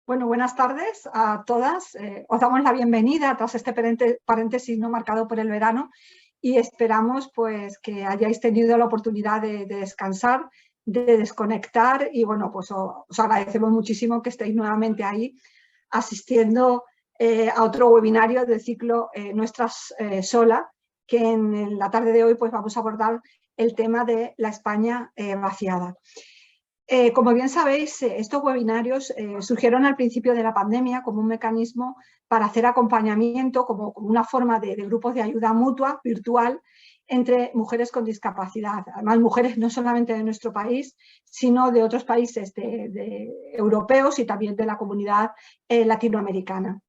Bueno, buenas tardes a todas. Os damos la bienvenida tras este paréntesis no marcado por el verano y esperamos pues, que hayáis tenido la oportunidad de descansar, de desconectar y bueno, pues os agradecemos muchísimo que estéis nuevamente ahí asistiendo a otro webinario del ciclo Nuestras Sola, que en la tarde de hoy pues, vamos a abordar el tema de la España vaciada. Como bien sabéis, estos webinarios surgieron al principio de la pandemia como un mecanismo para hacer acompañamiento, como una forma de grupos de ayuda mutua virtual entre mujeres con discapacidad. Además, mujeres no solamente de nuestro país, sino de otros países europeos y también de la comunidad latinoamericana.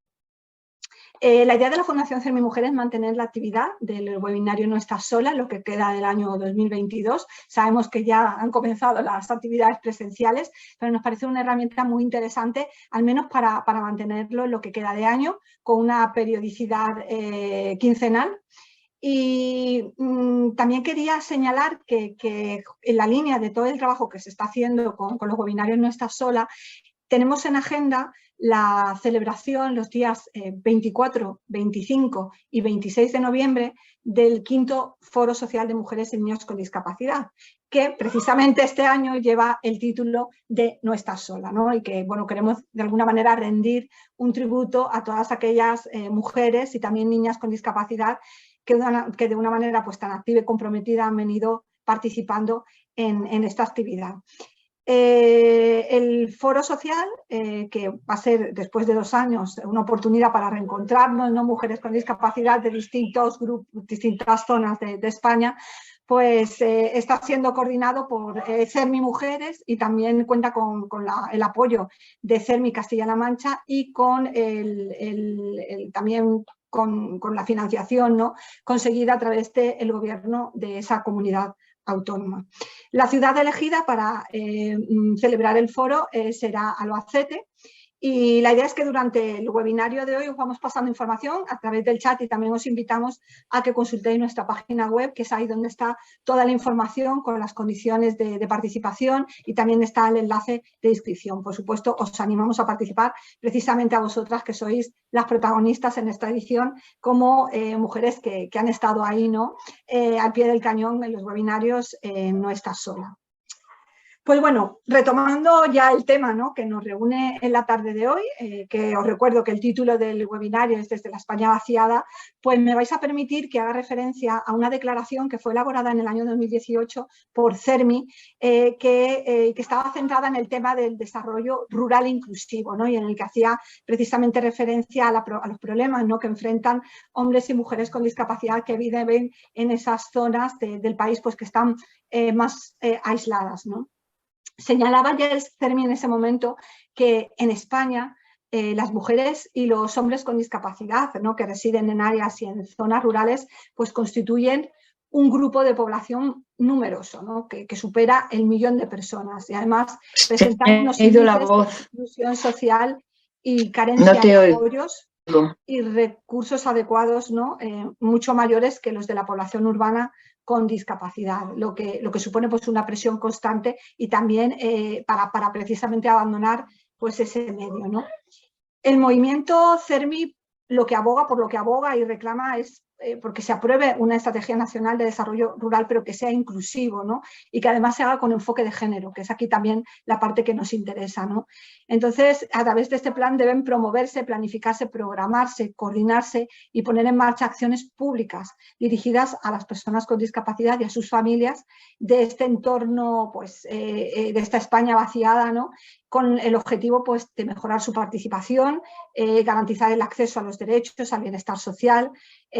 La idea de la Fundación CERMI Mujer es mantener la actividad del webinario No Estás Sola, lo que queda del año 2022. Sabemos que ya han comenzado las actividades presenciales, pero nos parece una herramienta muy interesante, al menos para mantenerlo en lo que queda de año, con una periodicidad quincenal. Y también quería señalar que en la línea de todo el trabajo que se está haciendo con los webinarios No Estás Sola, tenemos en agenda la celebración los días 24, 25 y 26 de noviembre del quinto Foro Social de Mujeres y Niños con Discapacidad, que precisamente este año lleva el título de No Estás Sola, ¿no? Y que bueno, queremos de alguna manera rendir un tributo a todas aquellas mujeres y también niñas con discapacidad que de una manera pues, tan activa y comprometida han venido participando en esta actividad. El foro social, que va a ser después de 2 años una oportunidad para reencontrarnos, ¿no? Mujeres con discapacidad de distintos grupos, distintas zonas de España, pues está siendo coordinado por CERMI Mujeres y también cuenta con el apoyo de CERMI Castilla-La Mancha y con también con la financiación, ¿no? Conseguida a través del gobierno de esa comunidad autónoma. La ciudad elegida para celebrar el foro será Albacete y la idea es que durante el webinario de hoy os vamos pasando información a través del chat y también os invitamos a que consultéis nuestra página web, que es ahí donde está toda la información con las condiciones de participación y también está el enlace de inscripción. Por supuesto, os animamos a participar precisamente a vosotras que sois las protagonistas en esta edición como mujeres que han estado ahí, ¿no? Al pie del cañón en los webinarios No Estás Sola. Pues bueno, retomando ya el tema, ¿no? Que nos reúne en la tarde de hoy, que os recuerdo que el título del webinario es Desde la España vaciada, pues me vais a permitir que haga referencia a una declaración que fue elaborada en el año 2018 por CERMI, que estaba centrada en el tema del desarrollo rural inclusivo, ¿no? Y en el que hacía precisamente referencia a los problemas, ¿no? Que enfrentan hombres y mujeres con discapacidad que viven en esas zonas del país pues, que están más aisladas, ¿no? Señalaba ya el CERMI en ese momento que en España las mujeres y los hombres con discapacidad, ¿no? Que residen en áreas y en zonas rurales, pues constituyen un grupo de población numeroso, ¿no? que supera el 1.000.000 de personas y además presentan unos índices de exclusión social y carencia de apoyos y recursos adecuados, ¿no? Mucho mayores que los de la población urbana con discapacidad, lo que supone pues, una presión constante y también para precisamente abandonar pues, ese medio, ¿no? El movimiento CERMI por lo que aboga y reclama es porque se apruebe una estrategia nacional de desarrollo rural, pero que sea inclusivo, ¿no? Y que además se haga con enfoque de género, que es aquí también la parte que nos interesa, ¿no? Entonces, a través de este plan deben promoverse, planificarse, programarse, coordinarse y poner en marcha acciones públicas dirigidas a las personas con discapacidad y a sus familias de este entorno, pues, de esta España vaciada, ¿no? Con el objetivo pues, de mejorar su participación, garantizar el acceso a los derechos, al bienestar social,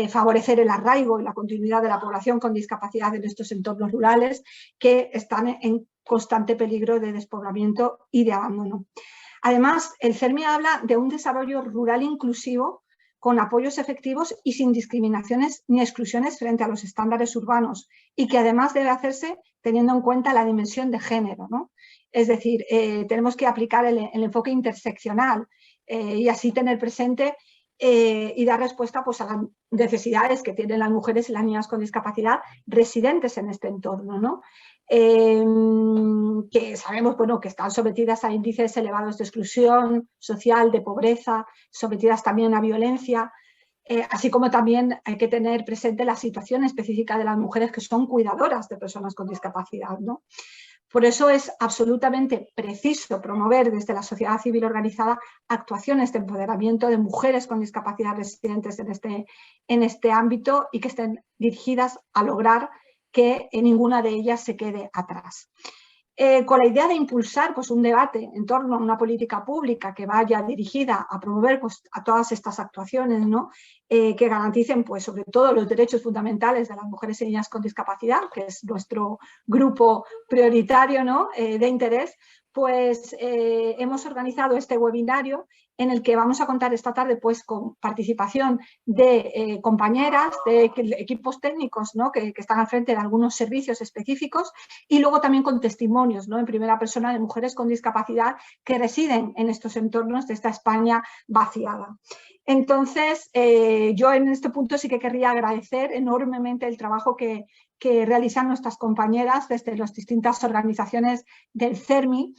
favorecer el arraigo y la continuidad de la población con discapacidad en estos entornos rurales que están en constante peligro de despoblamiento y de abandono. Además, el CERMI habla de un desarrollo rural inclusivo con apoyos efectivos y sin discriminaciones ni exclusiones frente a los estándares urbanos y que además debe hacerse teniendo en cuenta la dimensión de género, ¿no? Es decir, tenemos que aplicar el enfoque interseccional y así tener presente y dar respuesta pues, a las necesidades que tienen las mujeres y las niñas con discapacidad residentes en este entorno, ¿no? Que sabemos bueno, que están sometidas a índices elevados de exclusión social, de pobreza, sometidas también a violencia, así como también hay que tener presente la situación específica de las mujeres que son cuidadoras de personas con discapacidad, ¿no? Por eso es absolutamente preciso promover desde la sociedad civil organizada actuaciones de empoderamiento de mujeres con discapacidad residentes en este ámbito y que estén dirigidas a lograr que ninguna de ellas se quede atrás. Con la idea de impulsar pues, un debate en torno a una política pública que vaya dirigida a promover pues, a todas estas actuaciones, ¿no? Que garanticen pues, sobre todo los derechos fundamentales de las mujeres y niñas con discapacidad, que es nuestro grupo prioritario, ¿no? De interés, pues hemos organizado este webinario en el que vamos a contar esta tarde pues, con participación de compañeras, de equipos técnicos, ¿no? que están al frente de algunos servicios específicos y luego también con testimonios, ¿no? En primera persona de mujeres con discapacidad que residen en estos entornos de esta España vaciada. Entonces, yo en este punto sí que querría agradecer enormemente el trabajo que realizan nuestras compañeras desde las distintas organizaciones del CERMI,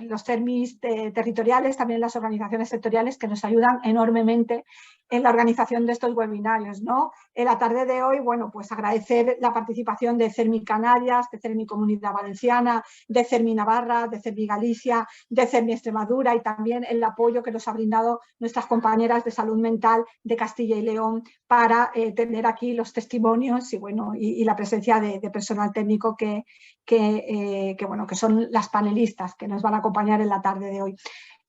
los CERMIs territoriales, también las organizaciones sectoriales que nos ayudan enormemente en la organización de estos webinarios, ¿no? En la tarde de hoy, bueno, pues agradecer la participación de CERMI Canarias, de CERMI Comunidad Valenciana, de CERMI Navarra, de CERMI Galicia, de CERMI Extremadura y también el apoyo que nos ha brindado nuestras compañeras de salud mental de Castilla y León para tener aquí los testimonios y, bueno, y la presencia de personal técnico que son las panelistas que nos van a acompañar en la tarde de hoy.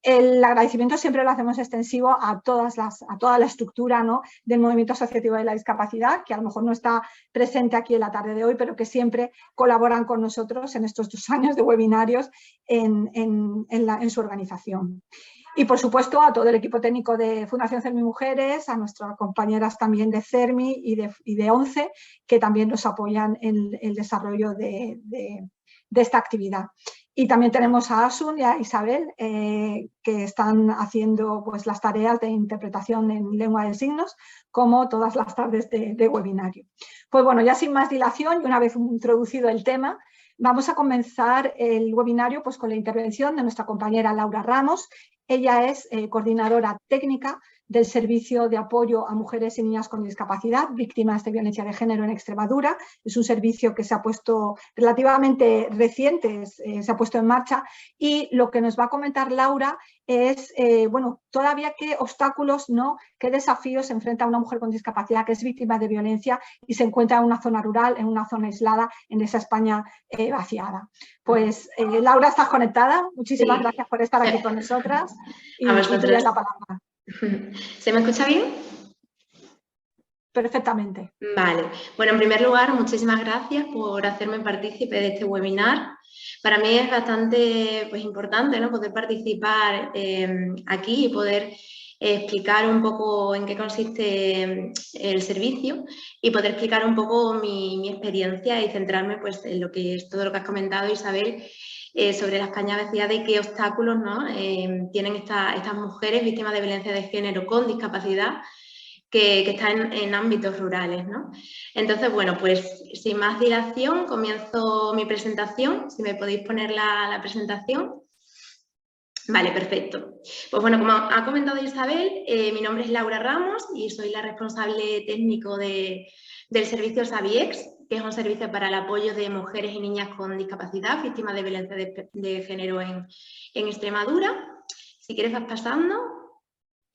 El agradecimiento siempre lo hacemos extensivo a toda la estructura, ¿no? Del movimiento asociativo de la discapacidad, que a lo mejor no está presente aquí en la tarde de hoy, pero que siempre colaboran con nosotros en estos 2 años de webinarios en su organización. Y, por supuesto, a todo el equipo técnico de Fundación CERMI Mujeres, a nuestras compañeras también de CERMI y de ONCE, que también nos apoyan en el desarrollo de esta actividad. Y también tenemos a Asun y a Isabel, que están haciendo pues, las tareas de interpretación en lengua de signos, como todas las tardes de webinario. Pues bueno, ya sin más dilación y una vez introducido el tema, vamos a comenzar el webinario pues, con la intervención de nuestra compañera Laura Ramos. Ella es coordinadora técnica del Servicio de Apoyo a Mujeres y Niñas con Discapacidad, víctimas de violencia de género en Extremadura. Es un servicio que se ha puesto relativamente reciente, se ha puesto en marcha, y lo que nos va a comentar Laura es, bueno, todavía qué obstáculos, ¿no? Qué desafíos se enfrenta una mujer con discapacidad que es víctima de violencia y se encuentra en una zona rural, en una zona aislada, en esa España vaciada. Pues, Laura, ¿estás conectada? Muchísimas gracias por estar aquí con nosotras. Y tienes la palabra. ¿Se me escucha bien? Perfectamente. Vale. Bueno, en primer lugar, muchísimas gracias por hacerme partícipe de este webinar. Para mí es bastante pues, importante, ¿no? Poder participar aquí y poder explicar un poco en qué consiste el servicio y poder explicar un poco mi experiencia y centrarme pues, en lo que es todo lo que has comentado, Isabel, sobre la España vaciada y qué obstáculos, ¿no? Tienen estas mujeres víctimas de violencia de género con discapacidad que están en ámbitos rurales, ¿no? Entonces, bueno, pues sin más dilación comienzo mi presentación. Si me podéis poner la presentación. Vale, perfecto. Pues bueno, como ha comentado Isabel, mi nombre es Laura Ramos y soy la responsable técnico del servicio SAVIEX, que es un servicio para el apoyo de mujeres y niñas con discapacidad, víctimas de violencia de género en Extremadura. Si quieres vas pasando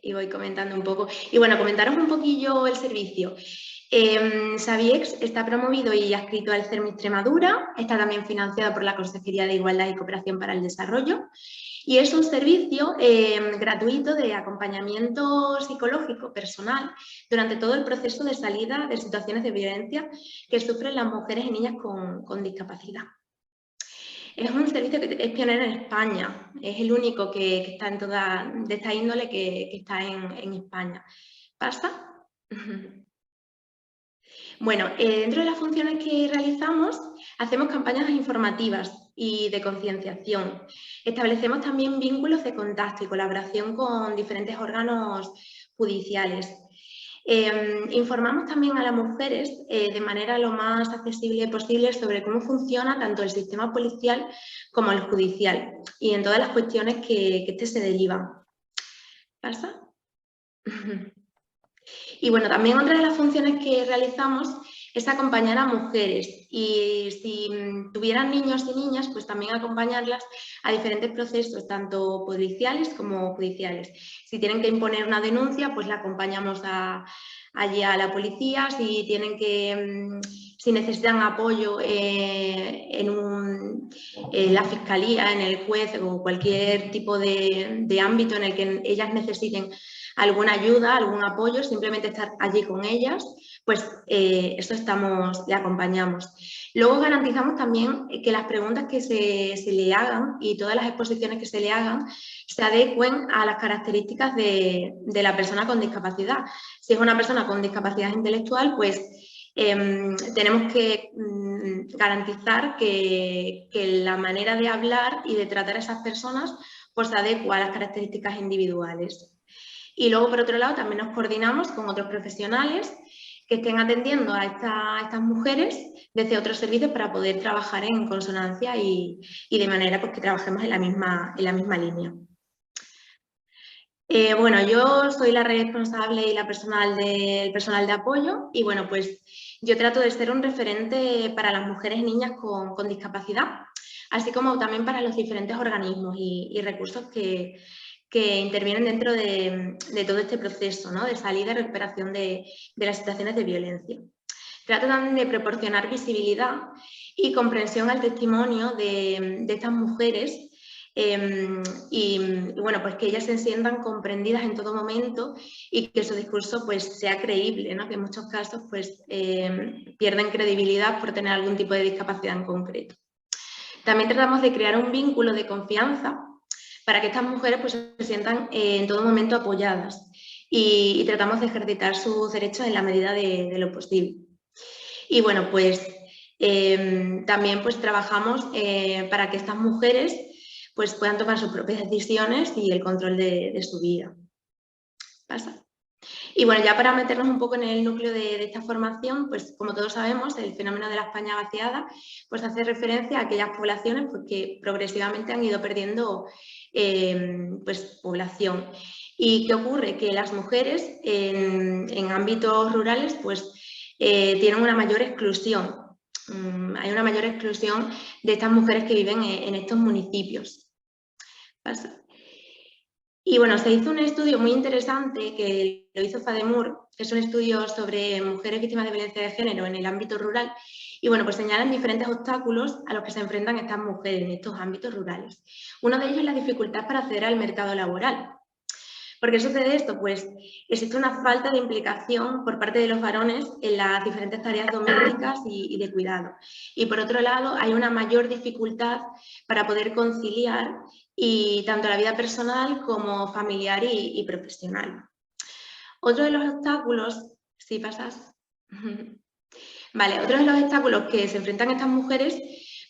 y voy comentando un poco. Y bueno, comentaros un poquillo el servicio. SAVIEX está promovido y adscrito al CERMI Extremadura, está también financiado por la Consejería de Igualdad y Cooperación para el Desarrollo y es un servicio gratuito de acompañamiento psicológico personal durante todo el proceso de salida de situaciones de violencia que sufren las mujeres y niñas con discapacidad. Es un servicio que es pionero en España, es el único que está de esta índole que está en España. ¿Pasa? Bueno, dentro de las funciones que realizamos, hacemos campañas informativas y de concienciación. Establecemos también vínculos de contacto y colaboración con diferentes órganos judiciales. Informamos también a las mujeres de manera lo más accesible posible sobre cómo funciona tanto el sistema policial como el judicial y en todas las cuestiones que éste se derivan. ¿Pasa? Y bueno, también otra de las funciones que realizamos es acompañar a mujeres y si tuvieran niños y niñas, pues también acompañarlas a diferentes procesos, tanto policiales como judiciales. Si tienen que imponer una denuncia, pues la acompañamos allí a la policía. Si tienen si necesitan apoyo en la fiscalía, en el juez o cualquier tipo de ámbito en el que ellas necesiten alguna ayuda, algún apoyo, simplemente estar allí con ellas, pues eso le acompañamos. Luego garantizamos también que las preguntas que se le hagan y todas las exposiciones que se le hagan se adecuen a las características de la persona con discapacidad. Si es una persona con discapacidad intelectual, pues tenemos que garantizar que la manera de hablar y de tratar a esas personas pues se adecua a las características individuales. Y luego, por otro lado, también nos coordinamos con otros profesionales que estén atendiendo a estas mujeres desde otros servicios para poder trabajar en consonancia y de manera pues, que trabajemos en la misma línea. Bueno, yo soy la responsable y el personal de apoyo y bueno, pues yo trato de ser un referente para las mujeres y niñas con discapacidad, así como también para los diferentes organismos y recursos que intervienen dentro de todo este proceso, ¿no? De salida y recuperación de las situaciones de violencia. Trato también de proporcionar visibilidad y comprensión al testimonio de estas mujeres y bueno, pues que ellas se sientan comprendidas en todo momento y que su discurso pues sea creíble, ¿no? Que en muchos casos pues pierden credibilidad por tener algún tipo de discapacidad en concreto. También tratamos de crear un vínculo de confianza para que estas mujeres pues, se sientan en todo momento apoyadas y tratamos de ejercitar sus derechos en la medida de lo posible. Y bueno, pues también pues, trabajamos para que estas mujeres pues, puedan tomar sus propias decisiones y el control de su vida. ¿Pasa? Y bueno, ya para meternos un poco en el núcleo de esta formación, pues como todos sabemos, el fenómeno de la España vaciada pues hace referencia a aquellas poblaciones pues, que progresivamente han ido perdiendo pues, población. ¿Y qué ocurre? Que las mujeres en ámbitos rurales pues, tienen una mayor exclusión. Hay una mayor exclusión de estas mujeres que viven en estos municipios. ¿Pasa? Y bueno, se hizo un estudio muy interesante que lo hizo FADEMUR, que es un estudio sobre mujeres víctimas de violencia de género en el ámbito rural. Y bueno, pues señalan diferentes obstáculos a los que se enfrentan estas mujeres en estos ámbitos rurales. Uno de ellos es la dificultad para acceder al mercado laboral. ¿Por qué sucede esto? Pues existe una falta de implicación por parte de los varones en las diferentes tareas domésticas y de cuidado. Y por otro lado, hay una mayor dificultad para poder conciliar y tanto la vida personal como familiar y profesional. Otro de los obstáculos, ¿sí pasas? Vale, otro de los obstáculos que se enfrentan estas mujeres,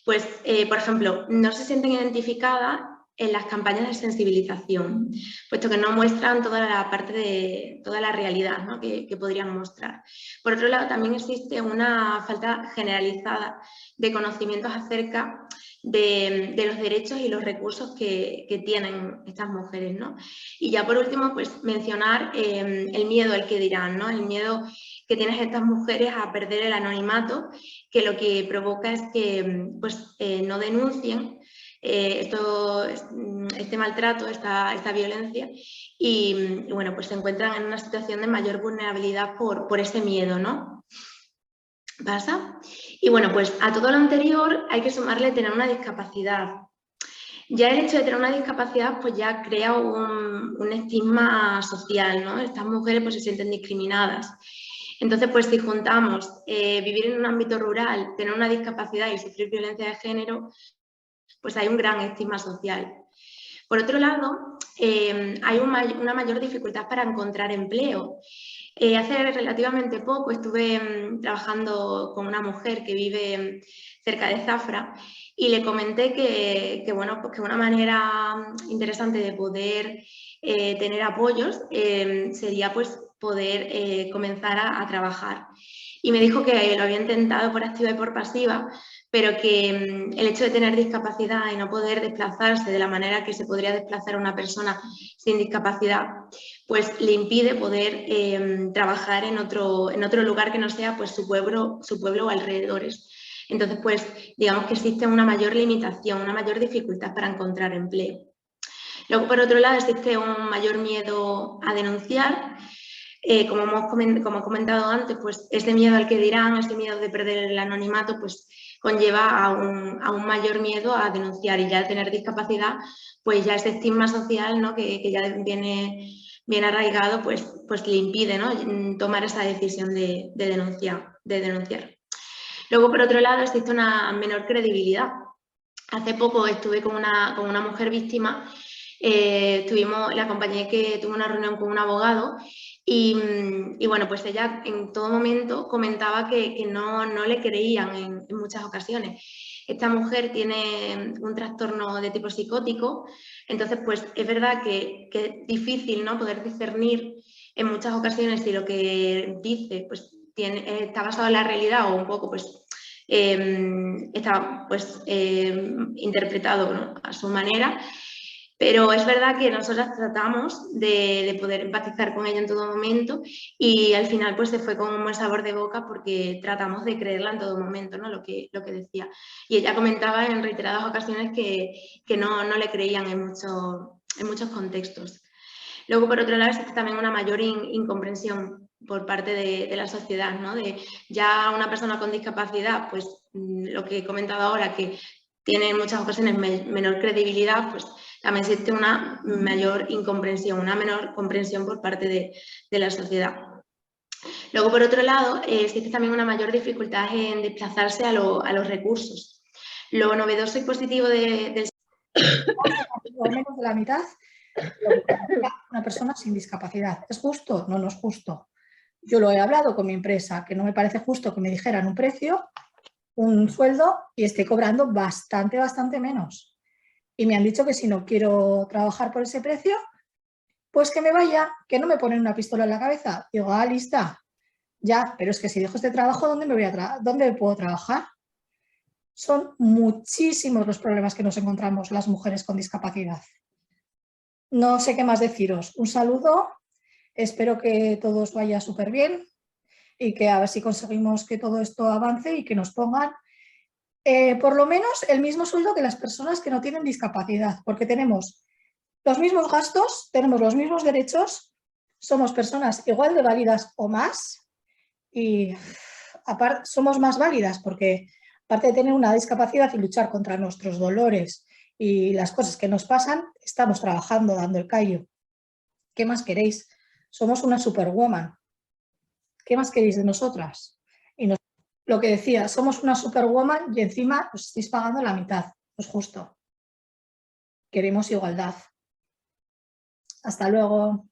pues, por ejemplo, no se sienten identificadas en las campañas de sensibilización, puesto que no muestran toda la parte de toda la realidad, ¿no? que podrían mostrar. Por otro lado, también existe una falta generalizada de conocimientos acerca de los derechos y los recursos que tienen estas mujeres, ¿no? Y ya por último, pues mencionar el miedo al que dirán, ¿no? El miedo que tienen estas mujeres a perder el anonimato, que lo que provoca es que pues, no denuncien este maltrato, esta violencia y bueno, pues se encuentran en una situación de mayor vulnerabilidad por ese miedo, ¿no? ¿Pasa? Y bueno, pues a todo lo anterior hay que sumarle tener una discapacidad. Ya el hecho de tener una discapacidad pues ya crea un estigma social, ¿no? Estas mujeres pues se sienten discriminadas. Entonces, pues si juntamos vivir en un ámbito rural, tener una discapacidad y sufrir violencia de género, pues hay un gran estigma social. Por otro lado, hay una mayor dificultad para encontrar empleo. Hace relativamente poco estuve trabajando con una mujer que vive cerca de Zafra y le comenté que bueno, pues que una manera interesante de poder tener apoyos sería pues poder comenzar a trabajar. Y me dijo que lo había intentado por activa y por pasiva, pero que el hecho de tener discapacidad y no poder desplazarse de la manera que se podría desplazar una persona sin discapacidad, pues le impide poder trabajar en otro lugar que no sea pues su pueblo o alrededores. Entonces, pues digamos que existe una mayor limitación, una mayor dificultad para encontrar empleo. Luego, por otro lado, existe un mayor miedo a denunciar. Como he comentado antes, pues ese miedo al que dirán, ese miedo de perder el anonimato, pues conlleva a un mayor miedo a denunciar, y ya al tener discapacidad, pues ya ese estigma social, ¿no?, que ya viene arraigado, pues le impide, ¿no?, tomar esa decisión de denunciar. Luego, por otro lado, existe una menor credibilidad. Hace poco estuve con una mujer víctima, le acompañé, que tuvo una reunión con un abogado y bueno, pues ella en todo momento comentaba que no le creían en muchas ocasiones. Esta mujer tiene un trastorno de tipo psicótico, entonces pues es verdad que es difícil, ¿no?, poder discernir en muchas ocasiones si lo que dice pues está basado en la realidad o un poco pues está pues interpretado, ¿no?, a su manera, pero es verdad que nosotras tratamos de poder empatizar con ella en todo momento y al final pues se fue con un buen sabor de boca porque tratamos de creerla en todo momento, ¿no?, lo que decía. Y ella comentaba en reiteradas ocasiones que no le creían en muchos contextos. Luego, por otro lado, existe también una mayor incomprensión por parte de la sociedad, ¿no?, de ya una persona con discapacidad, pues lo que he comentado ahora, que tiene en muchas ocasiones menor credibilidad, pues también existe una mayor incomprensión, una menor comprensión por parte de la sociedad. Luego, por otro lado, existe también una mayor dificultad en desplazarse a los recursos. Lo novedoso y positivo del o menos de la mitad una persona sin discapacidad. ¿Es justo? No, no es justo. Yo lo he hablado con mi empresa, que no me parece justo que me dijeran un precio, un sueldo, y esté cobrando bastante menos. Y me han dicho que si no quiero trabajar por ese precio, pues que me vaya, que no me ponen una pistola en la cabeza. Digo, lista. Ya, pero es que si dejo este trabajo, ¿dónde puedo trabajar? Son muchísimos los problemas que nos encontramos las mujeres con discapacidad. No sé qué más deciros. Un saludo, espero que todo os vaya súper bien y que a ver si conseguimos que todo esto avance y que nos pongan por lo menos el mismo sueldo que las personas que no tienen discapacidad, porque tenemos los mismos gastos, tenemos los mismos derechos, somos personas igual de válidas o más y aparte somos más válidas porque aparte de tener una discapacidad y luchar contra nuestros dolores y las cosas que nos pasan, estamos trabajando, dando el callo. ¿Qué más queréis? Somos una superwoman. ¿Qué más queréis de nosotras? Y lo que decía, somos una superwoman y encima os estáis pagando la mitad. No es justo. Queremos igualdad. Hasta luego.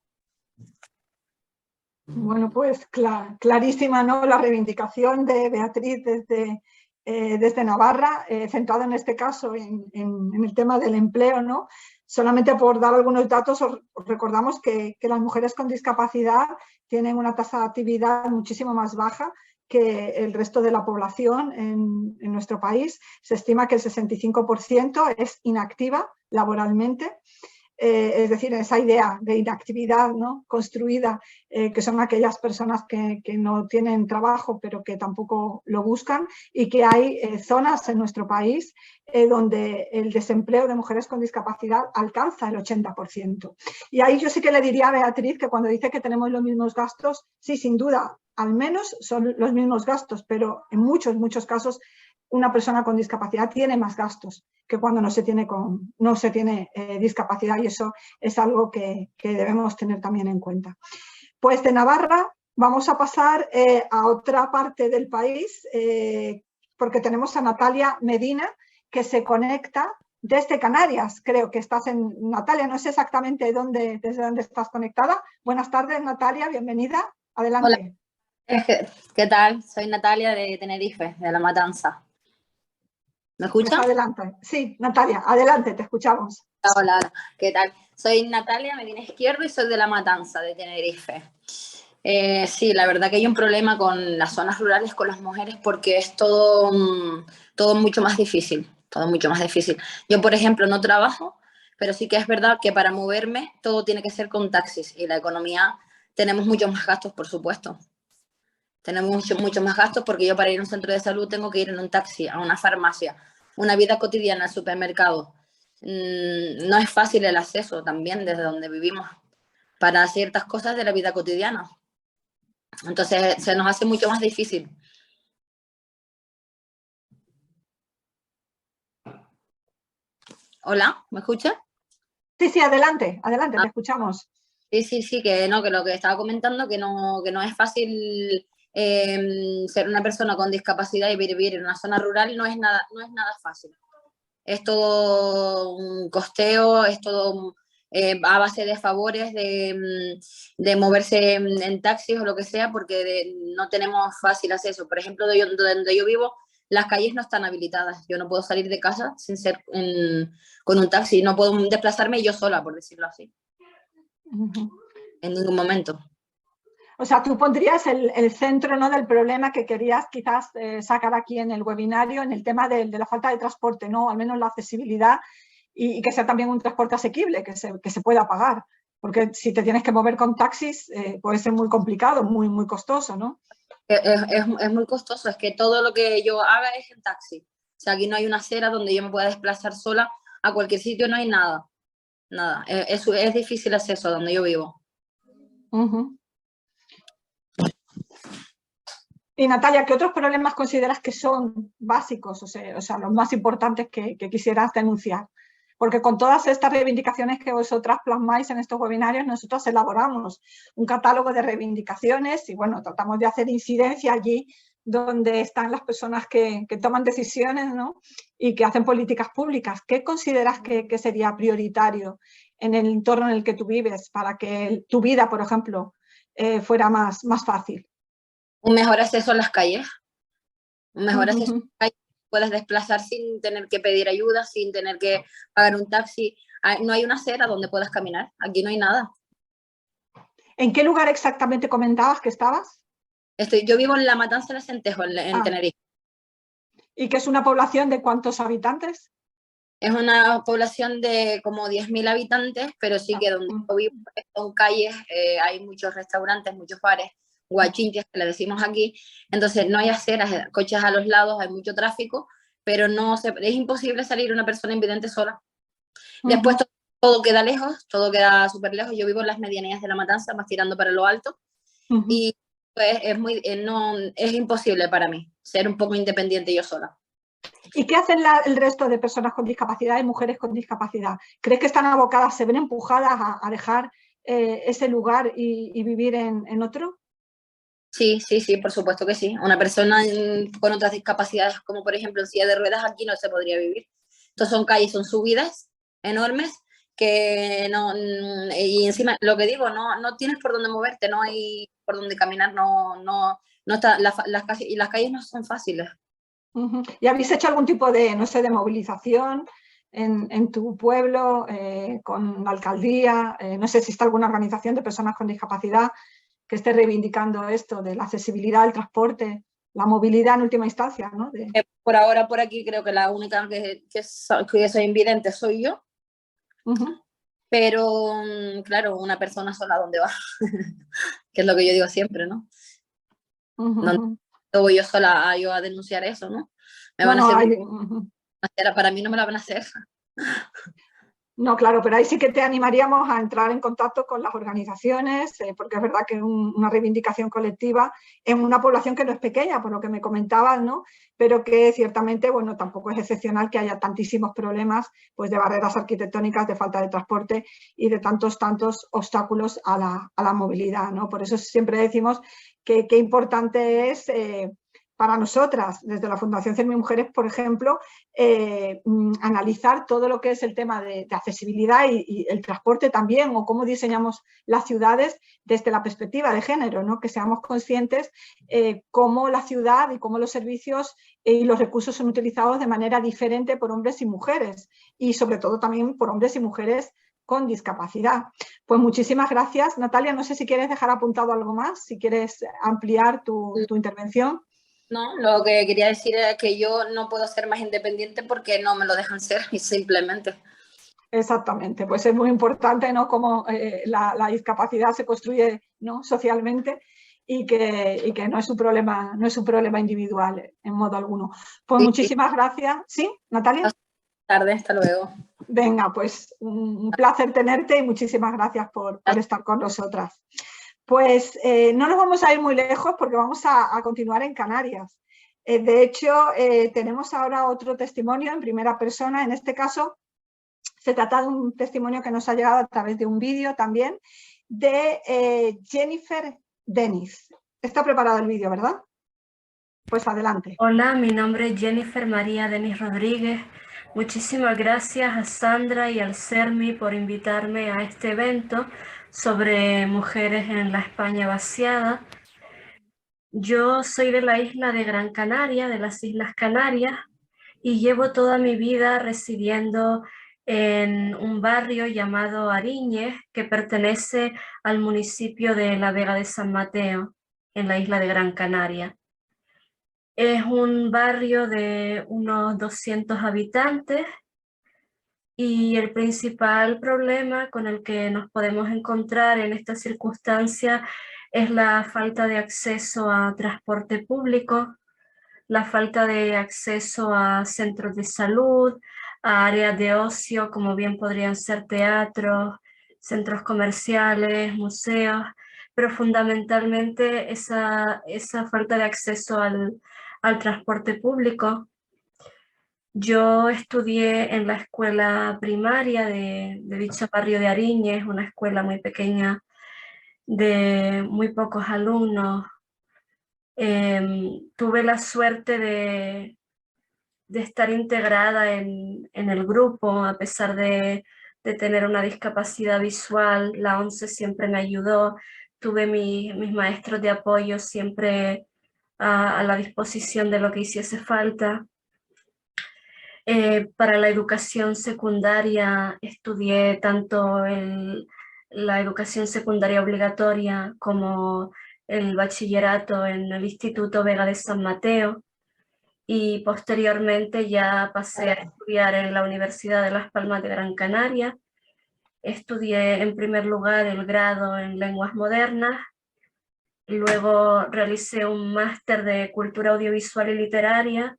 Bueno, pues clarísima, ¿no?, la reivindicación de Beatriz desde Navarra, centrada en este caso en el tema del empleo, ¿no? Solamente por dar algunos datos, os recordamos que las mujeres con discapacidad tienen una tasa de actividad muchísimo más baja que el resto de la población en nuestro país. Se estima que el 65% es inactiva laboralmente. Es decir, esa idea de inactividad, ¿no?, construida, que son aquellas personas que no tienen trabajo pero que tampoco lo buscan, y que hay zonas en nuestro país donde el desempleo de mujeres con discapacidad alcanza el 80%. Y ahí yo sí que le diría a Beatriz que cuando dice que tenemos los mismos gastos, sí, sin duda, al menos son los mismos gastos, pero en muchos casos una persona con discapacidad tiene más gastos que cuando no se tiene discapacidad, y eso es algo que debemos tener también en cuenta. Pues de Navarra vamos a pasar a otra parte del país, porque tenemos a Natalia Medina, que se conecta desde Canarias. Creo que estás Natalia, no sé exactamente desde dónde estás conectada. Buenas tardes, Natalia, bienvenida. Adelante. Hola, ¿qué tal? Soy Natalia de Tenerife, de La Matanza. ¿Me escucha? Pues adelante. Sí, Natalia, adelante, te escuchamos. Hola, hola, ¿qué tal? Soy Natalia Medina Izquierdo y soy de La Matanza, de Tenerife. Sí, la verdad que hay un problema con las zonas rurales, con las mujeres, porque es todo, todo mucho más difícil, todo mucho más difícil. Yo, por ejemplo, no trabajo, pero sí que es verdad que para moverme todo tiene que ser con taxis y la economía, tenemos muchos más gastos, por supuesto. Tenemos mucho más gastos porque yo para ir a un centro de salud tengo que ir en un taxi, a una farmacia, una vida cotidiana al supermercado. No es fácil el acceso también desde donde vivimos para ciertas cosas de la vida cotidiana. Entonces se nos hace mucho más difícil. Hola, ¿me escucha? Sí, sí, adelante, adelante, te escuchamos. Sí, que no, que lo que estaba comentando, que no es fácil ser una persona con discapacidad y vivir en una zona rural, no es nada fácil. Es todo un costeo, es todo a base de favores, de moverse en taxis o lo que sea, porque no tenemos fácil acceso. Por ejemplo, donde yo vivo, las calles no están habilitadas. Yo no puedo salir de casa sin ser con un taxi. No puedo desplazarme yo sola, por decirlo así. En ningún momento. O sea, tú pondrías el centro, ¿no?, del problema que querías quizás sacar aquí en el webinario, en el tema de la falta de transporte, ¿no? Al menos la accesibilidad y que sea también un transporte asequible, que se pueda pagar. Porque si te tienes que mover con taxis, puede ser muy complicado, muy costoso, ¿no? Es muy costoso, es que todo lo que yo haga es en taxi. O sea, aquí no hay una acera donde yo me pueda desplazar sola a cualquier sitio, no hay nada. Nada, es difícil acceso a donde yo vivo. Y Natalia, ¿qué otros problemas consideras que son básicos, o sea, los más importantes que quisieras denunciar? Porque con todas estas reivindicaciones que vosotras plasmáis en estos webinarios, nosotros elaboramos un catálogo de reivindicaciones y, bueno, tratamos de hacer incidencia allí donde están las personas que toman decisiones, ¿no?, y que hacen políticas públicas. ¿Qué consideras que sería prioritario en el entorno en el que tú vives para que tu vida, por ejemplo, fuera más fácil? Un mejor acceso a las calles. Un mejor acceso a las calles. Puedes desplazar sin tener que pedir ayuda, sin tener que pagar un taxi. No hay una acera donde puedas caminar. Aquí no hay nada. ¿En qué lugar exactamente comentabas que estabas? Yo vivo en La Matanza de Centejo, en Tenerife. ¿Y que es una población de cuántos habitantes? Es una población de como 10.000 habitantes, pero sí que donde yo vivo son calles, hay muchos restaurantes, muchos bares, guachinches que le decimos aquí, entonces no hay aceras, coches a los lados, hay mucho tráfico, pero es imposible salir una persona invidente sola. Después todo queda lejos, todo queda súper lejos. Yo vivo en las medianías de La Matanza, más tirando para lo alto, y pues es imposible para mí ser un poco independiente yo sola. ¿Y qué hacen el resto de personas con discapacidad y mujeres con discapacidad? ¿Crees que están abocadas, se ven empujadas a dejar ese lugar y vivir en otro? Sí, por supuesto que sí. Una persona con otras discapacidades, como por ejemplo en silla de ruedas, aquí no se podría vivir. Entonces son calles, son subidas enormes, que no, y encima, lo que digo, no tienes por dónde moverte, no hay por dónde caminar, no está, las calles no son fáciles. ¿Y habéis hecho algún tipo de, no sé, de movilización en tu pueblo, con la alcaldía? No sé si está alguna organización de personas con discapacidad que esté reivindicando esto de la accesibilidad, el transporte, la movilidad en última instancia, ¿no? Por ahora, por aquí, creo que la única que soy invidente soy yo. Pero, claro, una persona sola, ¿dónde va? Que es lo que yo digo siempre, ¿no? ¿Dónde voy yo sola a denunciar eso, no? Me van a hacer, para mí no me la van a hacer. No, claro, pero ahí sí que te animaríamos a entrar en contacto con las organizaciones, porque es verdad que es una reivindicación colectiva en una población que no es pequeña, por lo que me comentabas, ¿no? Pero que ciertamente, bueno, tampoco es excepcional que haya tantísimos problemas, pues, de barreras arquitectónicas, de falta de transporte y de tantos obstáculos a la movilidad, ¿no? Por eso siempre decimos que qué importante es para nosotras, desde la Fundación CERMI Mujeres, por ejemplo, analizar todo lo que es el tema de accesibilidad y el transporte también, o cómo diseñamos las ciudades desde la perspectiva de género, ¿no? Que seamos conscientes cómo la ciudad y cómo los servicios y los recursos son utilizados de manera diferente por hombres y mujeres, y sobre todo también por hombres y mujeres con discapacidad. Pues muchísimas gracias. Natalia, no sé si quieres dejar apuntado algo más, si quieres ampliar tu intervención. No, lo que quería decir es que yo no puedo ser más independiente porque no me lo dejan ser, simplemente. Exactamente, pues es muy importante, ¿no? Cómo la discapacidad se construye, ¿no? Socialmente y que no es un problema individual en modo alguno. Pues sí. Muchísimas gracias. ¿Sí, Natalia? Buenas tardes, hasta luego. Venga, pues un placer tenerte y muchísimas gracias por estar con nosotras. Pues no nos vamos a ir muy lejos porque vamos a continuar en Canarias. De hecho, tenemos ahora otro testimonio en primera persona. En este caso, se trata de un testimonio que nos ha llegado a través de un vídeo también de Jennifer Denis. Está preparado el vídeo, ¿verdad? Pues adelante. Hola, mi nombre es Jennifer María Denis Rodríguez. Muchísimas gracias a Sandra y al CERMI por invitarme a este evento sobre mujeres en la España vaciada. Yo soy de la isla de Gran Canaria, de las Islas Canarias, y llevo toda mi vida residiendo en un barrio llamado Ariñez, que pertenece al municipio de La Vega de San Mateo, en la isla de Gran Canaria. Es un barrio de unos 200 habitantes y el principal problema con el que nos podemos encontrar en esta circunstancia es la falta de acceso a transporte público, la falta de acceso a centros de salud, a áreas de ocio como bien podrían ser teatros, centros comerciales, museos, pero fundamentalmente esa falta de acceso al transporte público. Yo estudié en la escuela primaria de dicho barrio de Ariñez, una escuela muy pequeña de muy pocos alumnos. Tuve la suerte de estar integrada en el grupo, a pesar de tener una discapacidad visual. La ONCE siempre me ayudó, tuve mis maestros de apoyo siempre a la disposición de lo que hiciese falta. Para la educación secundaria estudié tanto la educación secundaria obligatoria como el bachillerato en el Instituto Vega de San Mateo, y posteriormente ya pasé a estudiar en la Universidad de Las Palmas de Gran Canaria. Estudié en primer lugar el grado en lenguas modernas, luego realicé un máster de cultura audiovisual y literaria,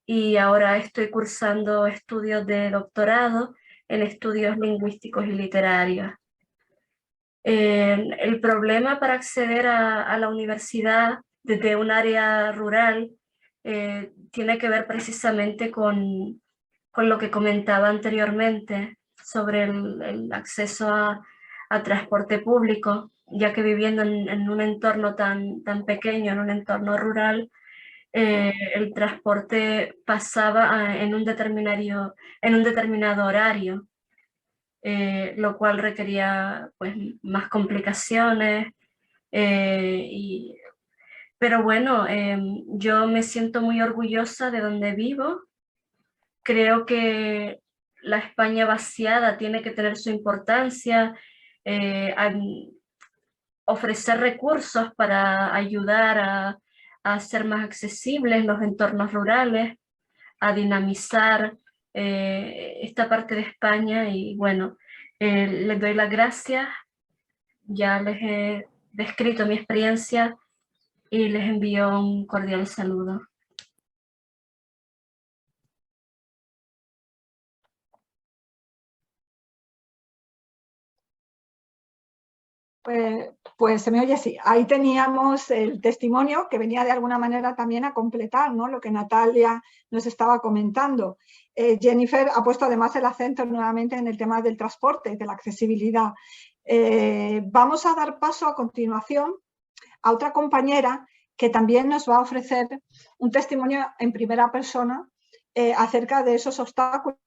y ahora estoy cursando estudios de doctorado en estudios lingüísticos y literarios. El problema para acceder a la universidad desde un área rural tiene que ver precisamente con lo que comentaba anteriormente sobre el acceso a transporte público, ya que viviendo en un entorno tan pequeño, en un entorno rural, el transporte pasaba en un determinado horario, lo cual requería pues, más complicaciones. Pero bueno, yo me siento muy orgullosa de donde vivo. Creo que la España vaciada tiene que tener su importancia, ofrecer recursos para ayudar a hacer más accesibles los entornos rurales, a dinamizar esta parte de España. Y bueno, les doy las gracias, ya les he descrito mi experiencia y les envío un cordial saludo. Pues se me oye así. Ahí teníamos el testimonio que venía de alguna manera también a completar, ¿no?, lo que Natalia nos estaba comentando. Jennifer ha puesto además el acento nuevamente en el tema del transporte, de la accesibilidad. Vamos a dar paso a continuación a otra compañera que también nos va a ofrecer un testimonio en primera persona acerca de esos obstáculos,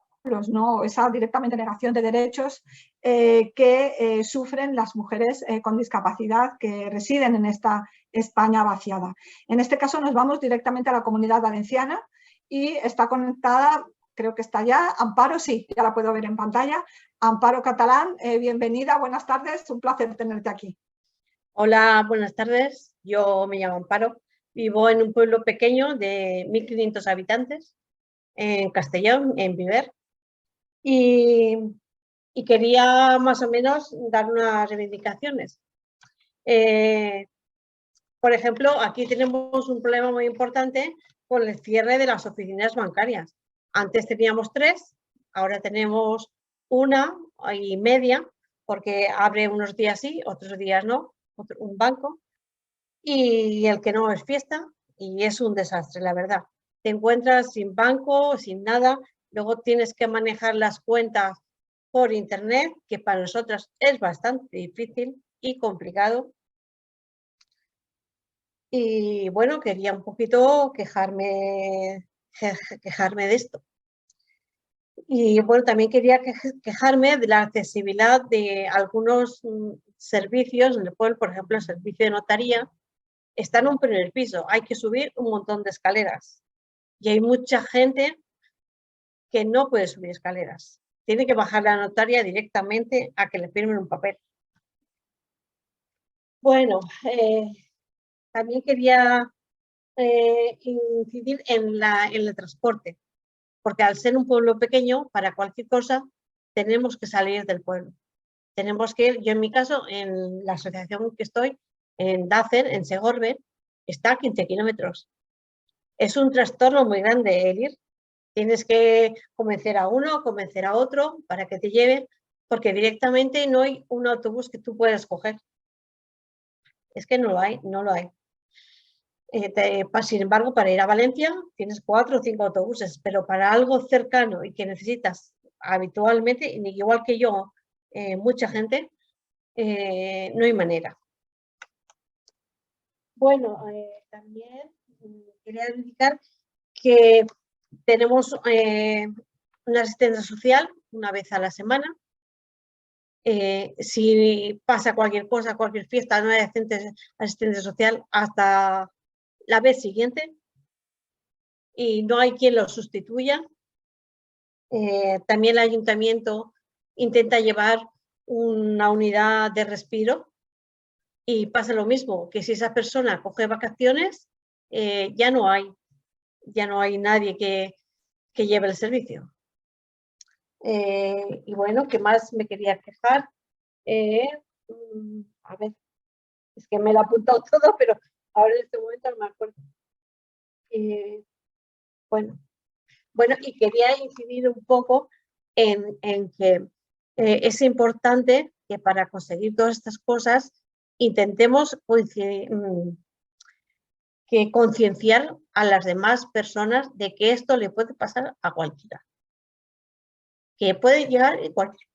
¿no? Esa directamente negación de derechos que sufren las mujeres con discapacidad que residen en esta España vaciada. En este caso nos vamos directamente a la Comunidad Valenciana y está conectada, creo que está ya, Amparo, sí, ya la puedo ver en pantalla. Amparo Catalán, bienvenida, buenas tardes, un placer tenerte aquí. Hola, buenas tardes, yo me llamo Amparo, vivo en un pueblo pequeño de 1500 habitantes, en Castellón, en Viver, y quería más o menos dar unas reivindicaciones. Por ejemplo, aquí tenemos un problema muy importante con el cierre de las oficinas bancarias. Antes teníamos 3, ahora tenemos 1,5, porque abre unos días sí, otros días no, un banco, y el que no es fiesta, y es un desastre, la verdad. Te encuentras sin banco, sin nada, luego tienes que manejar las cuentas por internet, que para nosotras es bastante difícil y complicado. Y bueno, quería un poquito quejarme de esto. Y bueno, también quería quejarme de la accesibilidad de algunos servicios en el pueblo, por ejemplo, el servicio de notaría, está en un primer piso, hay que subir un montón de escaleras y hay mucha gente que no puede subir escaleras. Tiene que bajar la notaria directamente a que le firmen un papel. Bueno, también quería incidir en el transporte, porque al ser un pueblo pequeño, para cualquier cosa tenemos que salir del pueblo. Tenemos que ir, yo en mi caso, en la asociación que estoy, en Dácer, en Segorbe, está a 15 kilómetros. Es un trastorno muy grande el ir. Tienes que convencer a uno, convencer a otro para que te lleven, porque directamente no hay un autobús que tú puedas coger. Es que no lo hay, no lo hay. Sin embargo, para ir a Valencia tienes 4 o 5 autobuses, pero para algo cercano y que necesitas habitualmente, igual que yo, mucha gente, no hay manera. Bueno, también quería indicar que tenemos una asistencia social una vez a la semana. Si pasa cualquier cosa, cualquier fiesta, no hay asistencia social hasta la vez siguiente y no hay quien lo sustituya. También el ayuntamiento intenta llevar una unidad de respiro y pasa lo mismo, que si esa persona coge vacaciones, ya no hay nadie que lleve el servicio. Y bueno, ¿qué más me quería quejar? A ver, es que me lo he apuntado todo, pero ahora en este momento no me acuerdo. Bueno, y quería incidir un poco en que es importante que para conseguir todas estas cosas intentemos que concienciar a las demás personas de que esto le puede pasar a cualquiera, que puede llegar en cualquier.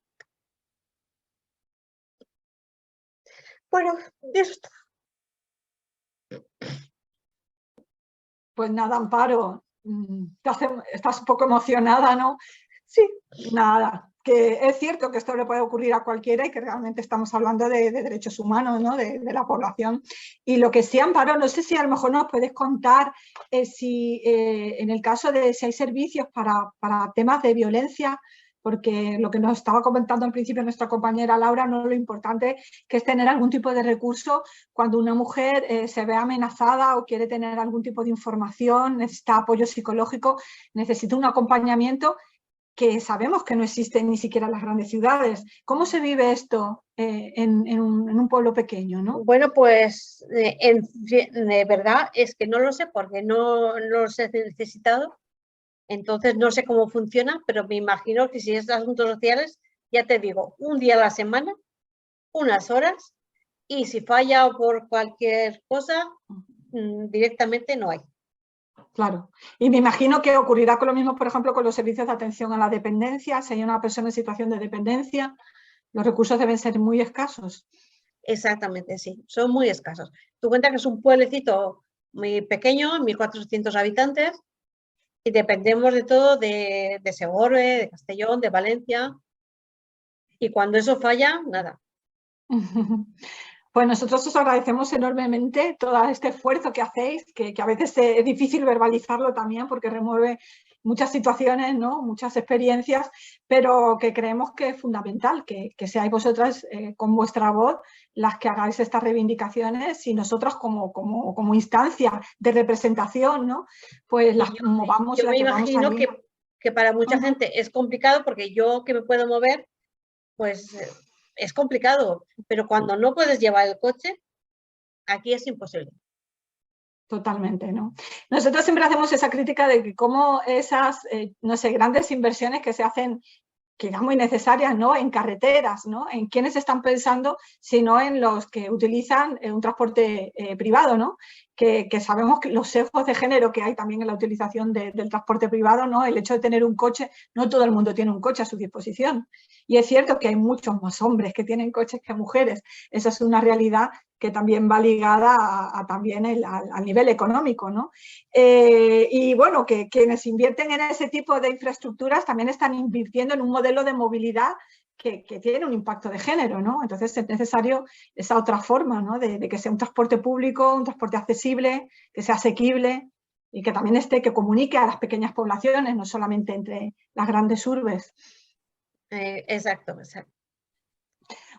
Bueno, eso está. Pues nada, Amparo, estás un poco emocionada, ¿no? Sí, nada, que es cierto que esto le puede ocurrir a cualquiera y que realmente estamos hablando de derechos humanos, ¿no? De la población. Y lo que sí, Amparo, no sé si a lo mejor nos puedes contar si en el caso de si hay servicios para temas de violencia, porque lo que nos estaba comentando al principio nuestra compañera Laura, no, lo importante que es tener algún tipo de recurso cuando una mujer se ve amenazada o quiere tener algún tipo de información, necesita apoyo psicológico, necesita un acompañamiento que sabemos que no existe ni siquiera en las grandes ciudades. ¿Cómo se vive esto en un pueblo pequeño, ¿no? Bueno, pues de verdad es que no lo sé porque no los he necesitado. Entonces no sé cómo funciona, pero me imagino que si es de asuntos sociales, ya te digo, un día a la semana, unas horas, y si falla por cualquier cosa, directamente no hay. Claro, y me imagino que ocurrirá con lo mismo, por ejemplo, con los servicios de atención a la dependencia. Si hay una persona en situación de dependencia, los recursos deben ser muy escasos. Exactamente, sí, son muy escasos. Tú cuenta que es un pueblecito muy pequeño, 1.400 habitantes, y dependemos de todo de Segorbe, de Castellón, de Valencia, y cuando eso falla, nada. Pues nosotros os agradecemos enormemente todo este esfuerzo que hacéis, que a veces es difícil verbalizarlo también porque remueve muchas situaciones, ¿no? Muchas experiencias, pero que creemos que es fundamental que seáis vosotras con vuestra voz las que hagáis estas reivindicaciones y nosotros como instancia de representación, ¿no? Pues las movamos. Yo me imagino que para mucha gente es complicado porque yo que me puedo mover, pues es complicado, pero cuando no puedes llevar el coche, aquí es imposible. Totalmente, ¿no? Nosotros siempre hacemos esa crítica de que cómo esas, no sé, grandes inversiones que se hacen, que eran muy necesarias, ¿no? En carreteras, ¿no? En quiénes están pensando, sino en los que utilizan un transporte privado, ¿no? Que sabemos que los sesgos de género que hay también en la utilización del transporte privado, ¿no? El hecho de tener un coche, no todo el mundo tiene un coche a su disposición. Y es cierto que hay muchos más hombres que tienen coches que mujeres. Esa es una realidad que también va ligada a también al nivel económico, ¿no? Y bueno, que quienes invierten en ese tipo de infraestructuras también están invirtiendo en un modelo de movilidad que tiene un impacto de género, ¿no? Entonces es necesario esa otra forma, ¿no? De que sea un transporte público, un transporte accesible, que sea asequible y que también que comunique a las pequeñas poblaciones, no solamente entre las grandes urbes. Exacto, exacto.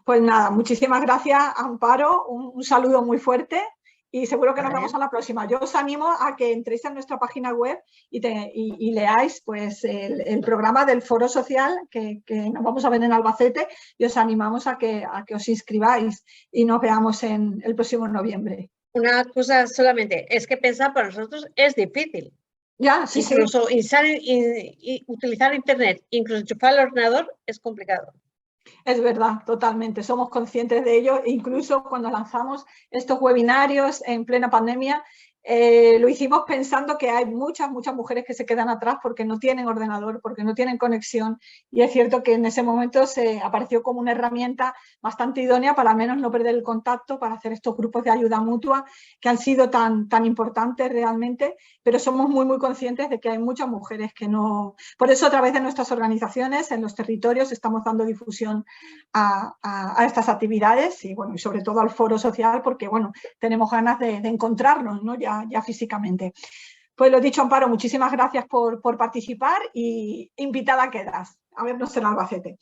Pues nada, muchísimas gracias, Amparo, un saludo muy fuerte y seguro que nos vemos a la próxima. Yo os animo a que entréis en nuestra página web y leáis pues, el programa del Foro Social que nos vamos a ver en Albacete y os animamos a que os inscribáis y nos veamos en el próximo noviembre. Una cosa solamente, es que pensar para nosotros es difícil. Ya, sí, incluso utilizar internet, incluso enchufar el ordenador es complicado. Es verdad, totalmente. Somos conscientes de ello. Incluso cuando lanzamos estos webinarios en plena pandemia, lo hicimos pensando que hay muchas mujeres que se quedan atrás porque no tienen ordenador, porque no tienen conexión. Y es cierto que en ese momento se apareció como una herramienta bastante idónea para al menos no perder el contacto, para hacer estos grupos de ayuda mutua que han sido tan importantes realmente. Pero somos muy conscientes de que hay muchas mujeres que no... Por eso a través de nuestras organizaciones en los territorios estamos dando difusión a estas actividades y, bueno, y sobre todo al foro social porque, bueno, tenemos ganas de encontrarnos, ¿no? ya físicamente. Pues lo dicho, Amparo, muchísimas gracias por participar y invitada quedas a vernos en Albacete.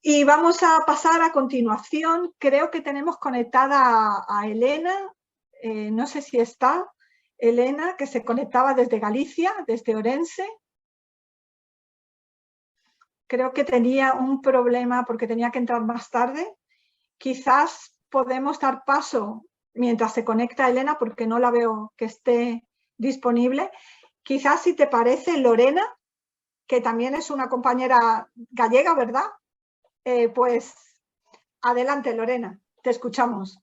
Y vamos a pasar a continuación, creo que tenemos conectada a Elena, no sé si está Elena, que se conectaba desde Galicia, desde Orense. Creo que tenía un problema porque tenía que entrar más tarde. Quizás podemos dar paso mientras se conecta Elena porque no la veo que esté disponible. Quizás, si te parece, Lorena, que también es una compañera gallega, ¿verdad? Pues adelante, Lorena, te escuchamos.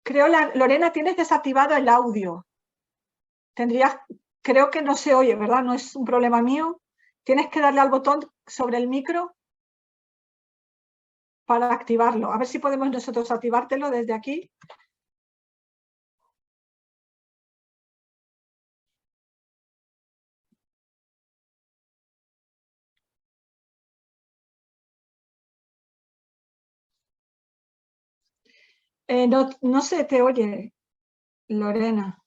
Creo, Lorena, tienes desactivado el audio. Creo que no se oye, ¿verdad? No es un problema mío. Tienes que darle al botón sobre el micro para activarlo. A ver si podemos nosotros activártelo desde aquí. No se te oye, Lorena.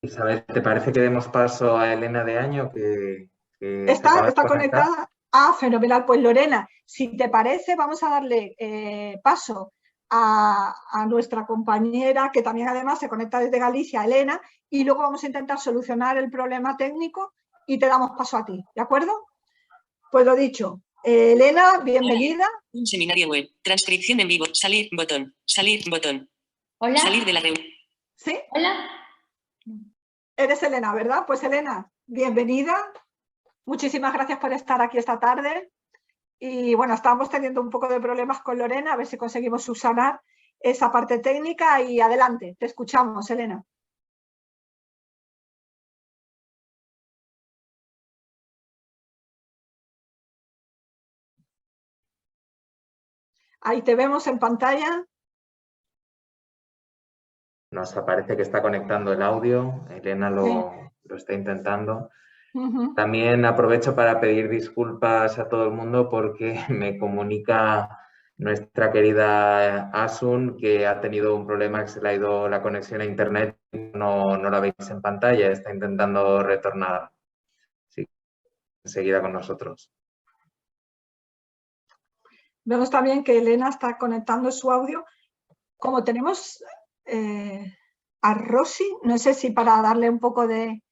Isabel, ¿te parece que demos paso a Elena de Año? Que ¿Está conectada? Ah, fenomenal. Pues Lorena, si te parece, vamos a darle paso a nuestra compañera, que también además se conecta desde Galicia, Elena, y luego vamos a intentar solucionar el problema técnico y te damos paso a ti, ¿de acuerdo? Pues lo dicho. Elena, bienvenida. Un seminario web. Transcripción en vivo. Salir, botón. Salir, botón. Hola. Salir de la reunión. ¿Sí? Hola. Eres Elena, ¿verdad? Pues Elena, bienvenida. Muchísimas gracias por estar aquí esta tarde. Y bueno, estábamos teniendo un poco de problemas con Lorena, a ver si conseguimos subsanar esa parte técnica y adelante, te escuchamos, Elena. Ahí te vemos en pantalla. Nos aparece que está conectando el audio. Elena lo está intentando. También aprovecho para pedir disculpas a todo el mundo porque me comunica nuestra querida Asun que ha tenido un problema, que se le ha ido la conexión a internet, no la veis en pantalla, está intentando retornar. Sí, enseguida con nosotros. Vemos también que Elena está conectando su audio. Como tenemos a Rosy, no sé si para darle un poco de...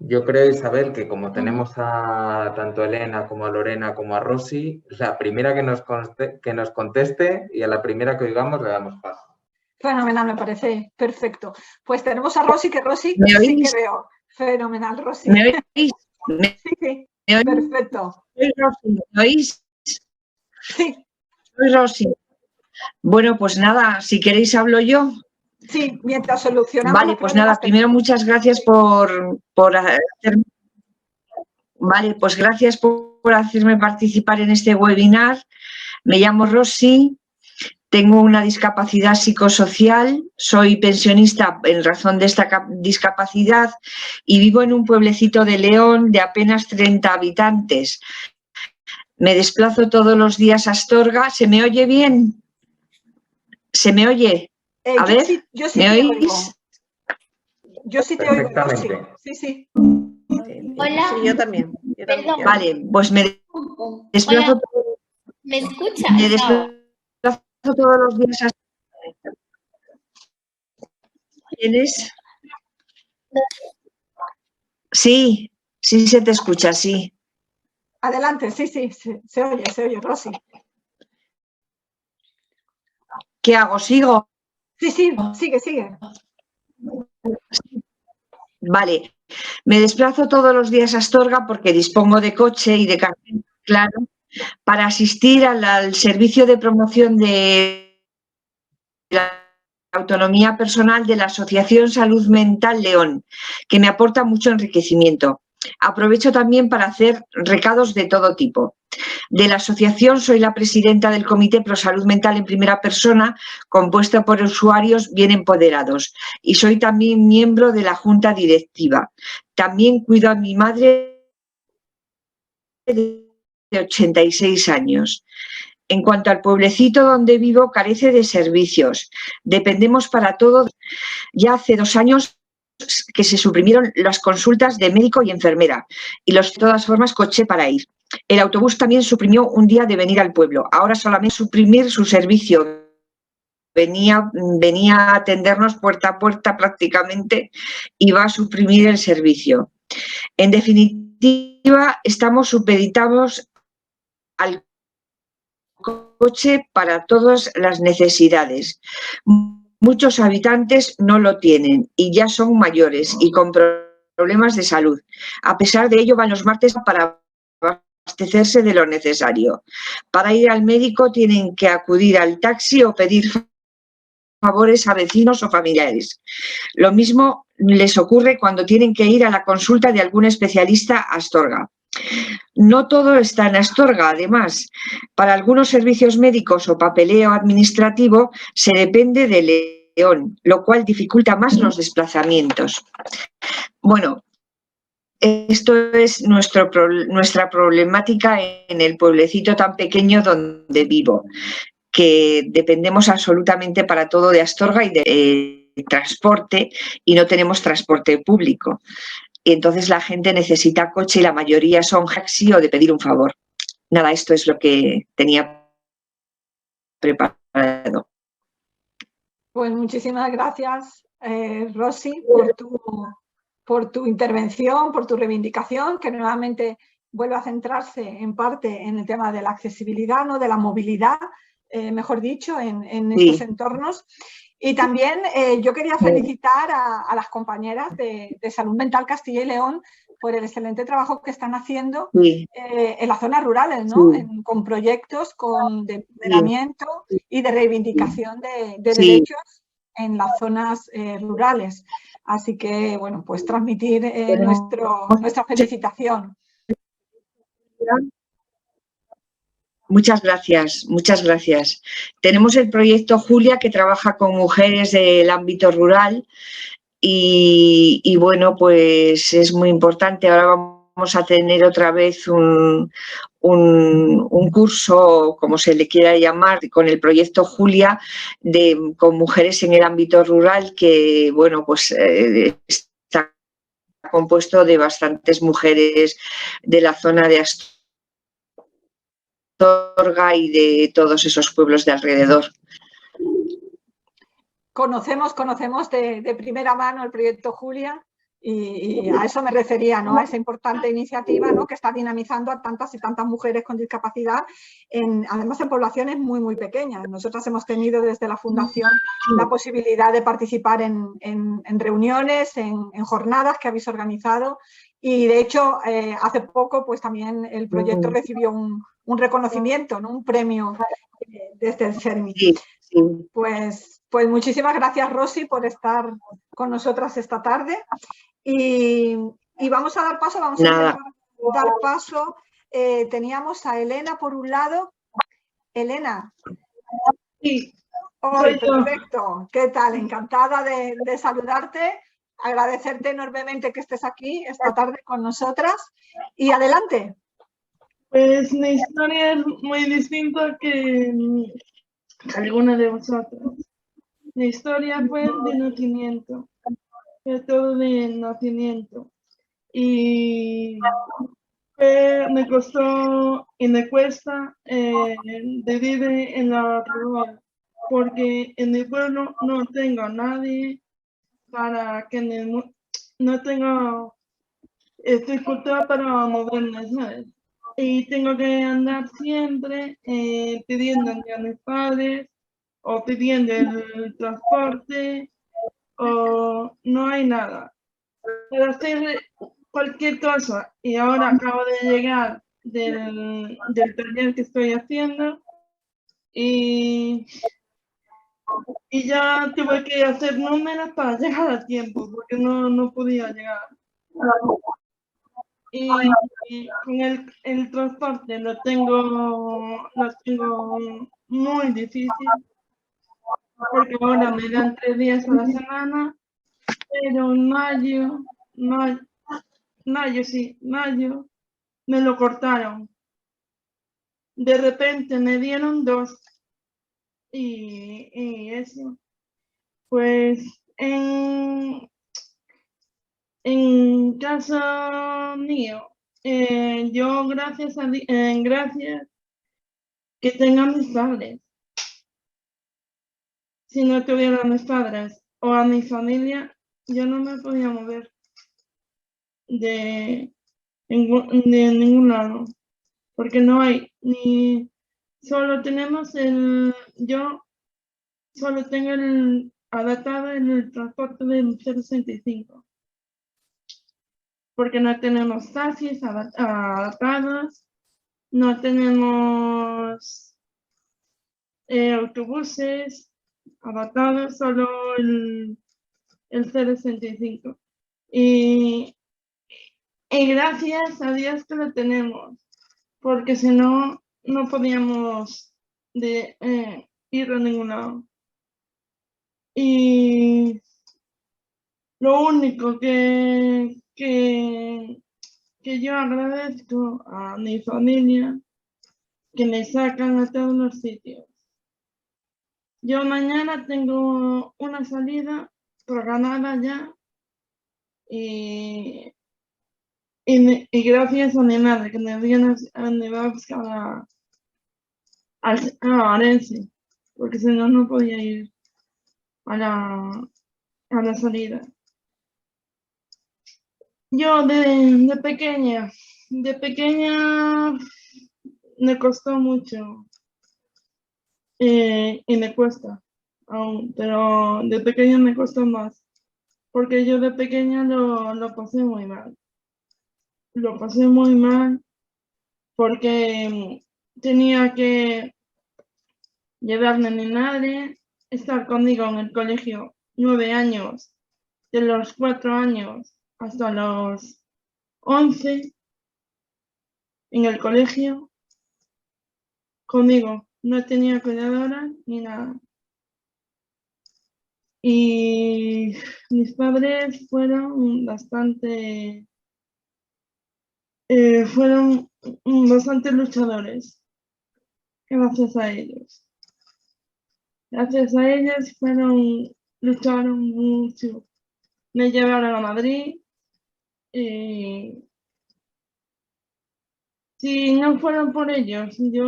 Yo creo, Isabel, que como tenemos a tanto a Elena como a Lorena como a Rosy, la primera que nos conteste y a la primera que oigamos le damos paso. Fenomenal, me parece perfecto. Pues tenemos a Rosy, que Rosy ¿Me oís? Sí que veo. Fenomenal, Rosy. ¿Me oís? Sí, ¿Me oís? perfecto. Soy Rosy, ¿me oís? Sí. Soy Rosy. Bueno, pues nada, si queréis hablo yo. Sí, mientras solucionamos. Vale, pues nada, primero muchas gracias por hacerme. Vale, pues gracias por hacerme participar en este webinar. Me llamo Rosy, tengo una discapacidad psicosocial, soy pensionista en razón de esta discapacidad y vivo en un pueblecito de León de apenas 30 habitantes. Me desplazo todos los días a Astorga. ¿Se me oye bien? ¿Se me oye? A ver, yo sí ¿me te oís? oigo. Yo sí te oigo, Rosy. Sí, sí. Hola. Sí, yo también. Perdón. Vale, pues me desplazo. Hola. ¿Me escuchas? Me desplazo todos los días a Astorga. ¿Tienes? Sí, sí se te escucha, sí. Adelante, sí, se oye, Rosy. ¿Qué hago? ¿Sigo? Sí, sigue. Vale, me desplazo todos los días a Astorga porque dispongo de coche y de carnet, claro, para asistir al servicio de promoción de la autonomía personal de la Asociación Salud Mental León, que me aporta mucho enriquecimiento. Aprovecho también para hacer recados de todo tipo. De la asociación soy la presidenta del Comité Pro Salud Mental en primera persona, compuesto por usuarios bien empoderados, y soy también miembro de la junta directiva. También cuido a mi madre de 86 años. En cuanto al pueblecito donde vivo, carece de servicios. Dependemos para todo. Ya hace 2 años que se suprimieron las consultas de médico y enfermera y de todas formas coche para ir. El autobús también suprimió un día de venir al pueblo. Ahora solamente suprimir su servicio. Venía a atendernos puerta a puerta prácticamente y va a suprimir el servicio. En definitiva, estamos supeditados al coche para todas las necesidades. Muchos habitantes no lo tienen y ya son mayores y con problemas de salud. A pesar de ello, van los martes para abastecerse de lo necesario. Para ir al médico tienen que acudir al taxi o pedir favores a vecinos o familiares. Lo mismo les ocurre cuando tienen que ir a la consulta de algún especialista a Astorga. No todo está en Astorga, además. Para algunos servicios médicos o papeleo administrativo se depende de León, lo cual dificulta más los desplazamientos. Bueno, esto es nuestra problemática en el pueblecito tan pequeño donde vivo, que dependemos absolutamente para todo de Astorga y de transporte y no tenemos transporte público. Y entonces la gente necesita coche y la mayoría son taxi o de pedir un favor. Nada, esto es lo que tenía preparado. Pues muchísimas gracias, Rosy, por tu intervención, por tu reivindicación, que nuevamente vuelve a centrarse en parte en el tema de la accesibilidad, ¿no? De la movilidad, mejor dicho, en estos entornos. Y también yo quería felicitar a las compañeras de Salud Mental Castilla y León por el excelente trabajo que están haciendo en las zonas rurales, ¿no? Con proyectos de empoderamiento y de reivindicación de derechos en las zonas rurales. Así que, bueno, pues transmitir nuestra felicitación. Muchas gracias, muchas gracias. Tenemos el proyecto Julia, que trabaja con mujeres del ámbito rural y bueno, pues es muy importante. Ahora vamos a tener otra vez un curso, como se le quiera llamar, con el proyecto Julia, con mujeres en el ámbito rural, que bueno, pues está compuesto de bastantes mujeres de la zona de Astorga y de todos esos pueblos de alrededor. Conocemos de primera mano el proyecto Julia y a eso me refería, ¿no? A esa importante iniciativa, ¿no? Que está dinamizando a tantas y tantas mujeres con discapacidad, además en poblaciones muy, muy pequeñas. Nosotras hemos tenido desde la Fundación la posibilidad de participar en reuniones, en jornadas que habéis organizado y de hecho hace poco pues también el proyecto recibió un reconocimiento, ¿no? Un premio desde el CERMI. Sí, sí. Pues muchísimas gracias, Rosy, por estar con nosotras esta tarde. Y vamos a dar paso, dar paso. Teníamos a Elena por un lado. Elena. Sí. Perfecto. ¿Qué tal? Encantada de saludarte. Agradecerte enormemente que estés aquí esta tarde con nosotras. Y adelante. Pues mi historia es muy distinta que alguna de vosotras. Mi historia fue de nacimiento, fue todo de nacimiento. Y me costó y me cuesta vivir en la rural, porque en mi pueblo no tengo a nadie para que no tenga dificultad para moverme, ¿sabes? Y tengo que andar siempre pidiendo a mis padres o pidiendo el transporte o no hay nada. Para hacer cualquier cosa y ahora acabo de llegar del taller que estoy haciendo y ya tuve que hacer números para llegar a tiempo porque no podía llegar. Y con el transporte lo tengo muy difícil porque ahora me dan 3 días a la semana, pero en mayo me lo cortaron. De repente me dieron 2 y eso, pues en caso mío, yo gracias que tenga mis padres. Si no tuviera a mis padres o a mi familia, yo no me podía mover de ningún lado, porque no hay solo tenemos yo solo tengo adaptado el transporte del 065. Porque no tenemos taxis adaptados, no tenemos autobuses adaptados, solo el 065. Y gracias a Dios que lo tenemos, porque si no, no podíamos ir a ningún lado. Y lo único que yo agradezco a mi familia, que me sacan a todos los sitios. Yo mañana tengo una salida programada ya y gracias a mi madre que me va a buscar a Orense, porque si no, no podía ir a la salida. Yo de pequeña me costó mucho y me cuesta aún, pero de pequeña me costó más, porque yo de pequeña lo pasé muy mal. Lo pasé muy mal porque tenía que llevarme a mi madre, estar conmigo en el colegio 9 años, de los 4 años hasta los 11 en el colegio, conmigo. No tenía cuidadora ni nada. Y mis padres fueron bastante luchadores, gracias a ellos. Gracias a ellos lucharon mucho. Me llevaron a Madrid. Si no fueran por ellos, yo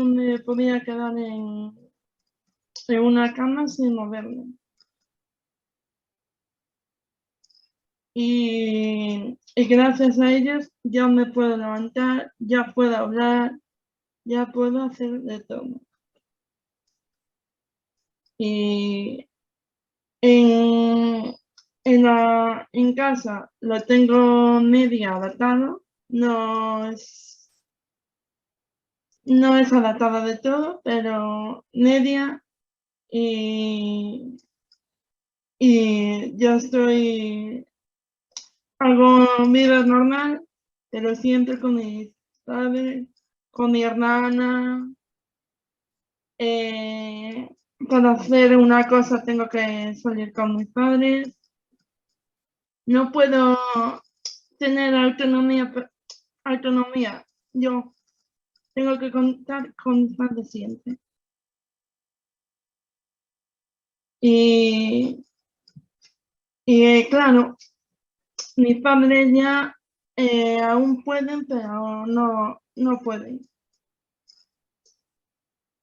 me podía quedar en una cama sin moverme. Y gracias a ellos ya me puedo levantar, ya puedo hablar, ya puedo hacer de todo. Y en casa lo tengo medio adaptado, no es adaptada de todo, pero media, y yo hago vida normal, pero siempre con mis padres, con mi hermana. Para hacer una cosa tengo que salir con mis padres. No puedo tener autonomía. Yo tengo que contar con mis padres siempre. Y claro, mis padres ya aún pueden, pero no pueden.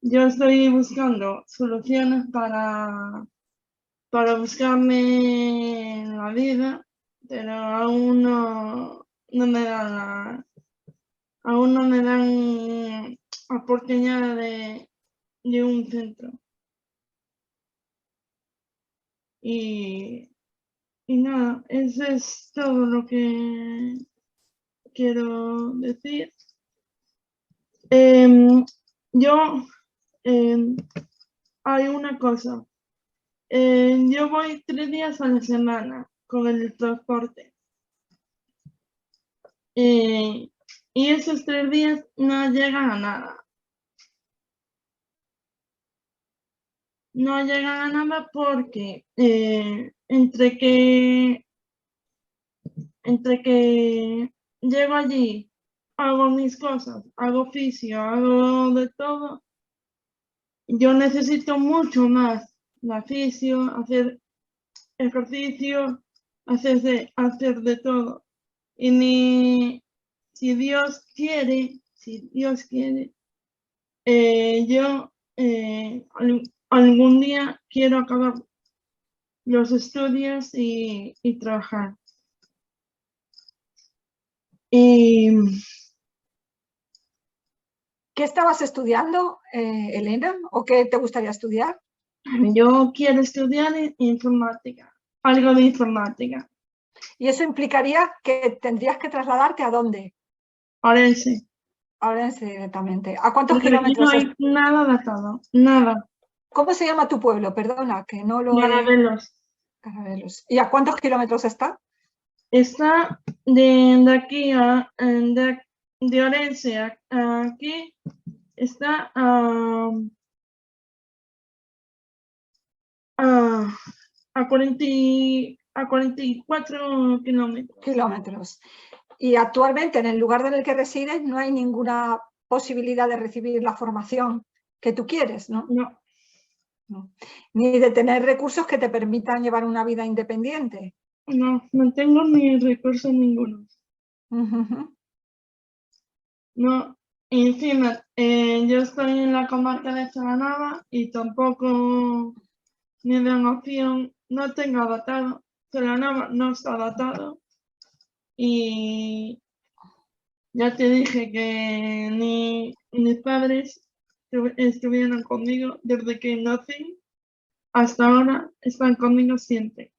Yo estoy buscando soluciones para buscarme la vida, pero aún no me dan oportunidad de un centro. Y nada, eso es todo lo que quiero decir. Hay una cosa. Yo voy 3 días a la semana con el transporte. Y esos 3 días no llegan a nada. No llegan a nada porque entre que llego allí, hago mis cosas, hago oficio, hago de todo, yo necesito mucho más de oficio, hacer ejercicio, hacer de todo. Y si Dios quiere, yo algún día quiero acabar los estudios y trabajar. ¿Qué estabas estudiando, Elena? ¿O qué te gustaría estudiar? Yo quiero estudiar informática, algo de informática. ¿Y eso implicaría que tendrías que trasladarte a dónde? Orense. A Orense directamente. ¿A cuántos kilómetros? No hay nada adaptado, nada. ¿Cómo se llama tu pueblo? Perdona, que no lo Carabelos. Carabelos. ¿Y a cuántos kilómetros está? Está de aquí de Orense a aquí, está a 44 kilómetros. Y actualmente en el lugar en el que resides no hay ninguna posibilidad de recibir la formación que tú quieres, ¿no? No. Ni de tener recursos que te permitan llevar una vida independiente. No tengo ni recursos ninguno. No, encima, yo estoy en la comarca de Celanova y tampoco me dan opción, no tengo adaptado. Celanova no está adaptado. Y ya te dije que ni mis padres estuvieron conmigo desde que nací hasta ahora, están conmigo siempre.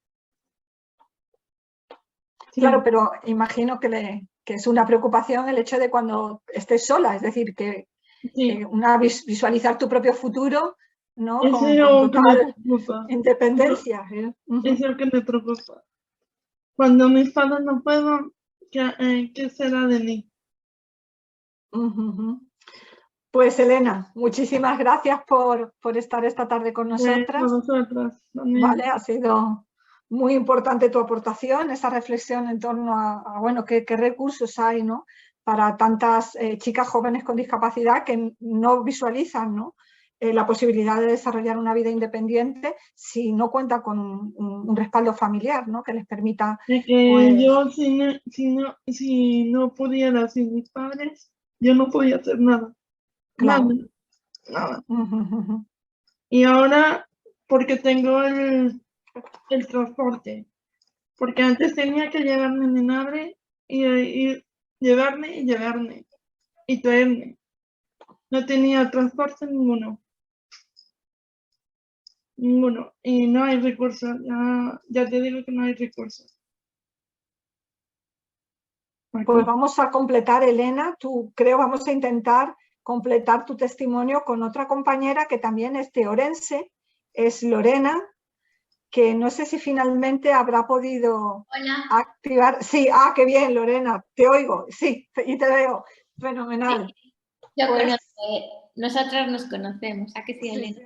Sí. Claro, pero imagino que es una preocupación el hecho de cuando estés sola, es decir, que visualizar tu propio futuro ¿no? Eso Con es lo que me total preocupa. independencia. Es lo que me preocupa. Cuando mis padres no puedan, ¿qué será de mí? Pues Elena, muchísimas gracias por estar esta tarde con nosotras. Nosotras también. Vale, ha sido muy importante tu aportación, esa reflexión en torno a bueno, qué recursos hay, ¿no?, para tantas chicas jóvenes con discapacidad que no visualizan, ¿no?, la posibilidad de desarrollar una vida independiente si no cuenta con un respaldo familiar, ¿no?, que les permita... Pues... yo si no pudiera sin mis padres, yo no podía hacer nada. Claro. Nada. Y ahora, porque tengo el transporte. Porque antes tenía que llevarme mi madre y llevarme y traerme. No tenía transporte ninguno. Y no hay recursos. Ya te digo que no hay recursos. Pues vamos a completar, Elena, vamos a intentar completar tu testimonio con otra compañera que también es de Orense, es Lorena, que no sé si finalmente habrá podido activar. Sí, qué bien, Lorena, te oigo, sí, y te veo, fenomenal. Sí, nosotros nos conocemos, ¿a qué sí, Elena?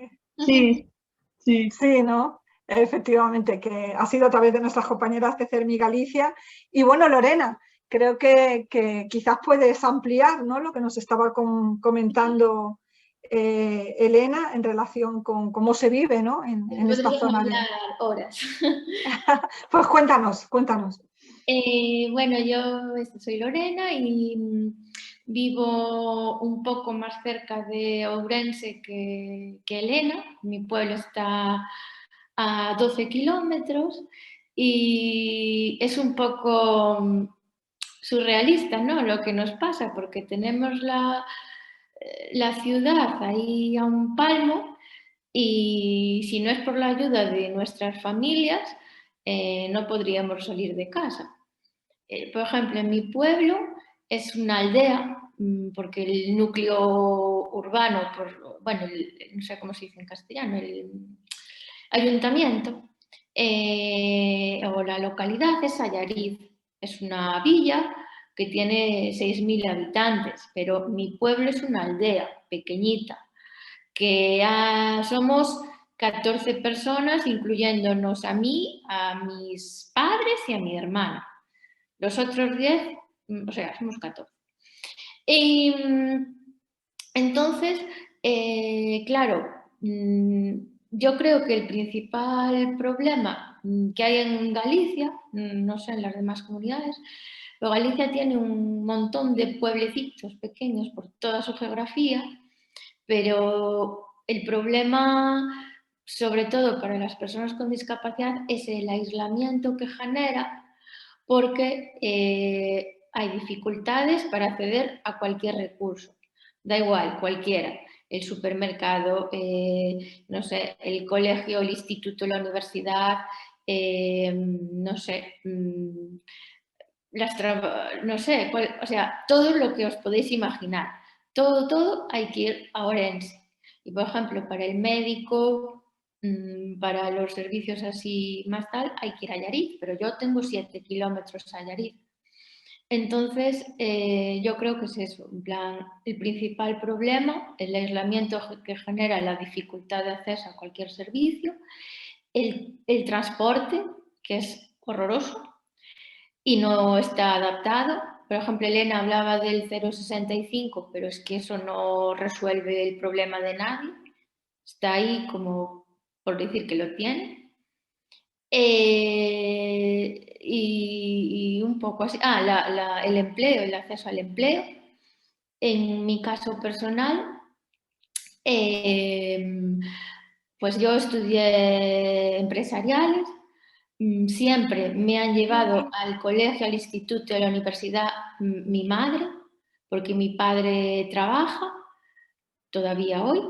Sí, ¿no? Efectivamente, que ha sido a través de nuestras compañeras de CERMI Galicia. Y bueno, Lorena, creo que quizás puedes ampliar, ¿no?, lo que nos estaba comentando Elena en relación con cómo se vive, ¿no?, en esta zona. Horas. Pues cuéntanos. Bueno, yo soy Lorena y vivo un poco más cerca de Ourense que Elena. Mi pueblo está a 12 kilómetros y es un poco surrealista, ¿no?, lo que nos pasa, porque tenemos la ciudad ahí a un palmo y si no es por la ayuda de nuestras familias no podríamos salir de casa. Por ejemplo, en mi pueblo es una aldea, porque el núcleo urbano, no sé cómo se dice en castellano, el ayuntamiento o la localidad es Allariz. Es una villa que tiene 6.000 habitantes, pero mi pueblo es una aldea pequeñita, que somos 14 personas, incluyéndonos a mí, a mis padres y a mi hermana. Los otros 10, o sea, somos 14. Y entonces, claro, yo creo que el principal problema que hay en Galicia, no sé en las demás comunidades, pero Galicia tiene un montón de pueblecitos pequeños por toda su geografía, pero el problema, sobre todo para las personas con discapacidad, es el aislamiento que genera, porque hay dificultades para acceder a cualquier recurso, da igual, cualquiera, el supermercado, no sé, el colegio, el instituto, la universidad, no sé, no sé, o sea, todo lo que os podéis imaginar, todo hay que ir a Orense. Y por ejemplo, para el médico, para los servicios así más tal, hay que ir a Allariz, pero yo tengo 7 kilómetros a Allariz. Entonces, yo creo que es eso, en plan, el principal problema, el aislamiento que genera la dificultad de acceso a cualquier servicio, el transporte, que es horroroso y no está adaptado. Por ejemplo, Elena hablaba del 0,65, pero es que eso no resuelve el problema de nadie. Está ahí como por decir que lo tiene. Y un poco así. El empleo, el acceso al empleo. En mi caso personal, pues yo estudié empresariales. Siempre me han llevado al colegio, al instituto, a la universidad mi madre, porque mi padre trabaja todavía hoy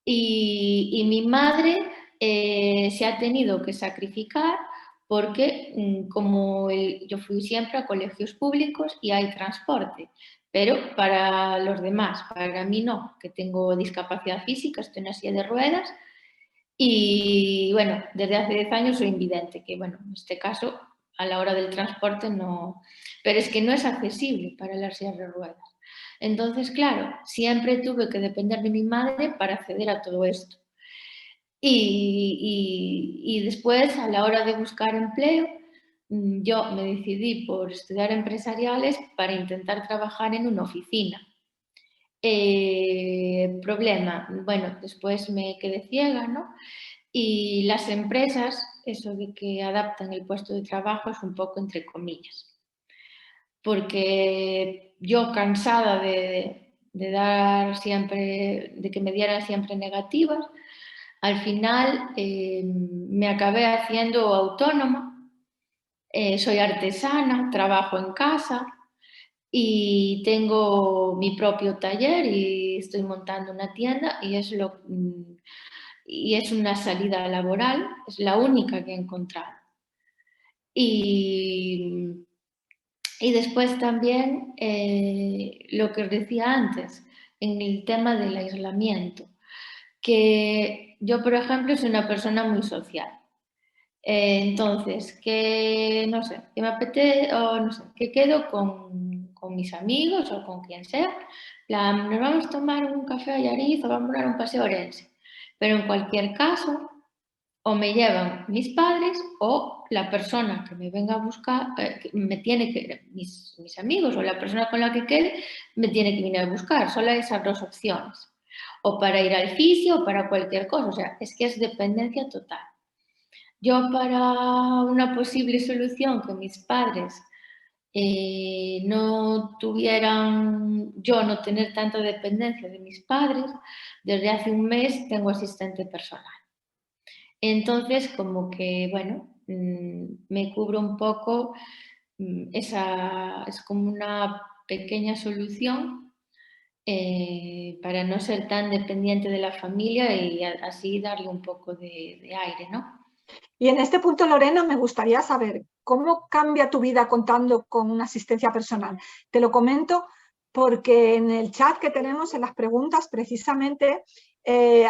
y mi madre se ha tenido que sacrificar porque como yo fui siempre a colegios públicos y hay transporte, pero para los demás, para mí no, que tengo discapacidad física, estoy en una silla de ruedas Y bueno, desde hace 10 años soy invidente, que bueno, en este caso a la hora del transporte no, pero es que no es accesible para las sillas de ruedas. Entonces, claro, siempre tuve que depender de mi madre para acceder a todo esto. Y después, a la hora de buscar empleo, yo me decidí por estudiar empresariales para intentar trabajar en una oficina. Problema, bueno, después me quedé ciega, ¿no? Y las empresas, eso de que adaptan el puesto de trabajo es un poco entre comillas. Porque yo cansada de dar siempre, de que me dieran siempre negativas, al final me acabé haciendo autónoma, soy artesana, trabajo en casa y tengo mi propio taller y estoy montando una tienda y es una salida laboral, es la única que he encontrado. Y después también lo que os decía antes, en el tema del aislamiento, que yo, por ejemplo, soy una persona muy social. Entonces, que no sé, que me apetece, o no sé, que quedo con mis amigos o con quien sea, nos vamos a tomar un café a Allariz o vamos a dar un paseo a Orense. Pero en cualquier caso, o me llevan mis padres o la persona que me venga a buscar, me tiene que, mis amigos o la persona con la que quede, me tiene que venir a buscar. Solo hay esas dos opciones. O para ir al fisio o para cualquier cosa. O sea, es que es dependencia total. Yo para una posible solución que mis padres no tuvieran, yo no tener tanta dependencia de mis padres, desde hace un mes tengo asistente personal. Entonces, como que, bueno, me cubro un poco, es como una pequeña solución para no ser tan dependiente de la familia y así darle un poco de aire, ¿no? Y en este punto, Lorena, me gustaría saber cómo cambia tu vida contando con una asistencia personal. Te lo comento porque en el chat que tenemos, en las preguntas, precisamente,